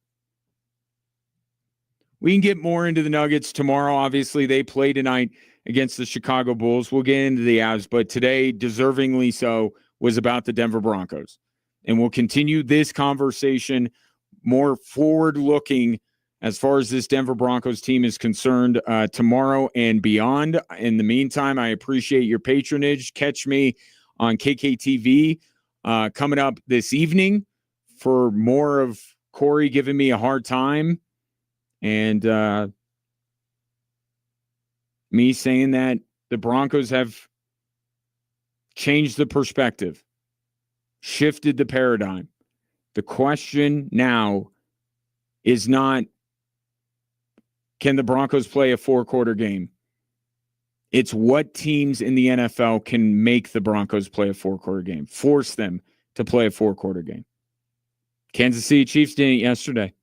We can get more into the Nuggets tomorrow. Obviously, they play tonight against the Chicago Bulls. We'll get into the Avs, but today, deservingly so, was about the Denver Broncos. And we'll continue this conversation more forward-looking as far as this Denver Broncos team is concerned tomorrow and beyond. In the meantime, I appreciate your patronage. Catch me on KKTV coming up this evening for more of Corey giving me a hard time and me saying that the Broncos have changed the perspective, shifted the paradigm. The question now is not, can the Broncos play a 4-quarter game? It's what teams in the NFL can make the Broncos play a 4-quarter game, force them to play a 4-quarter game. Kansas City Chiefs did it yesterday.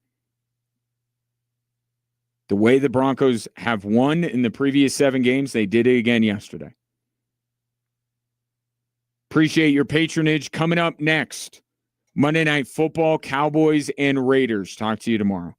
The way the Broncos have won in the previous 7 games, they did it again yesterday. Appreciate your patronage. Coming up next, Monday Night Football, Cowboys and Raiders. Talk to you tomorrow.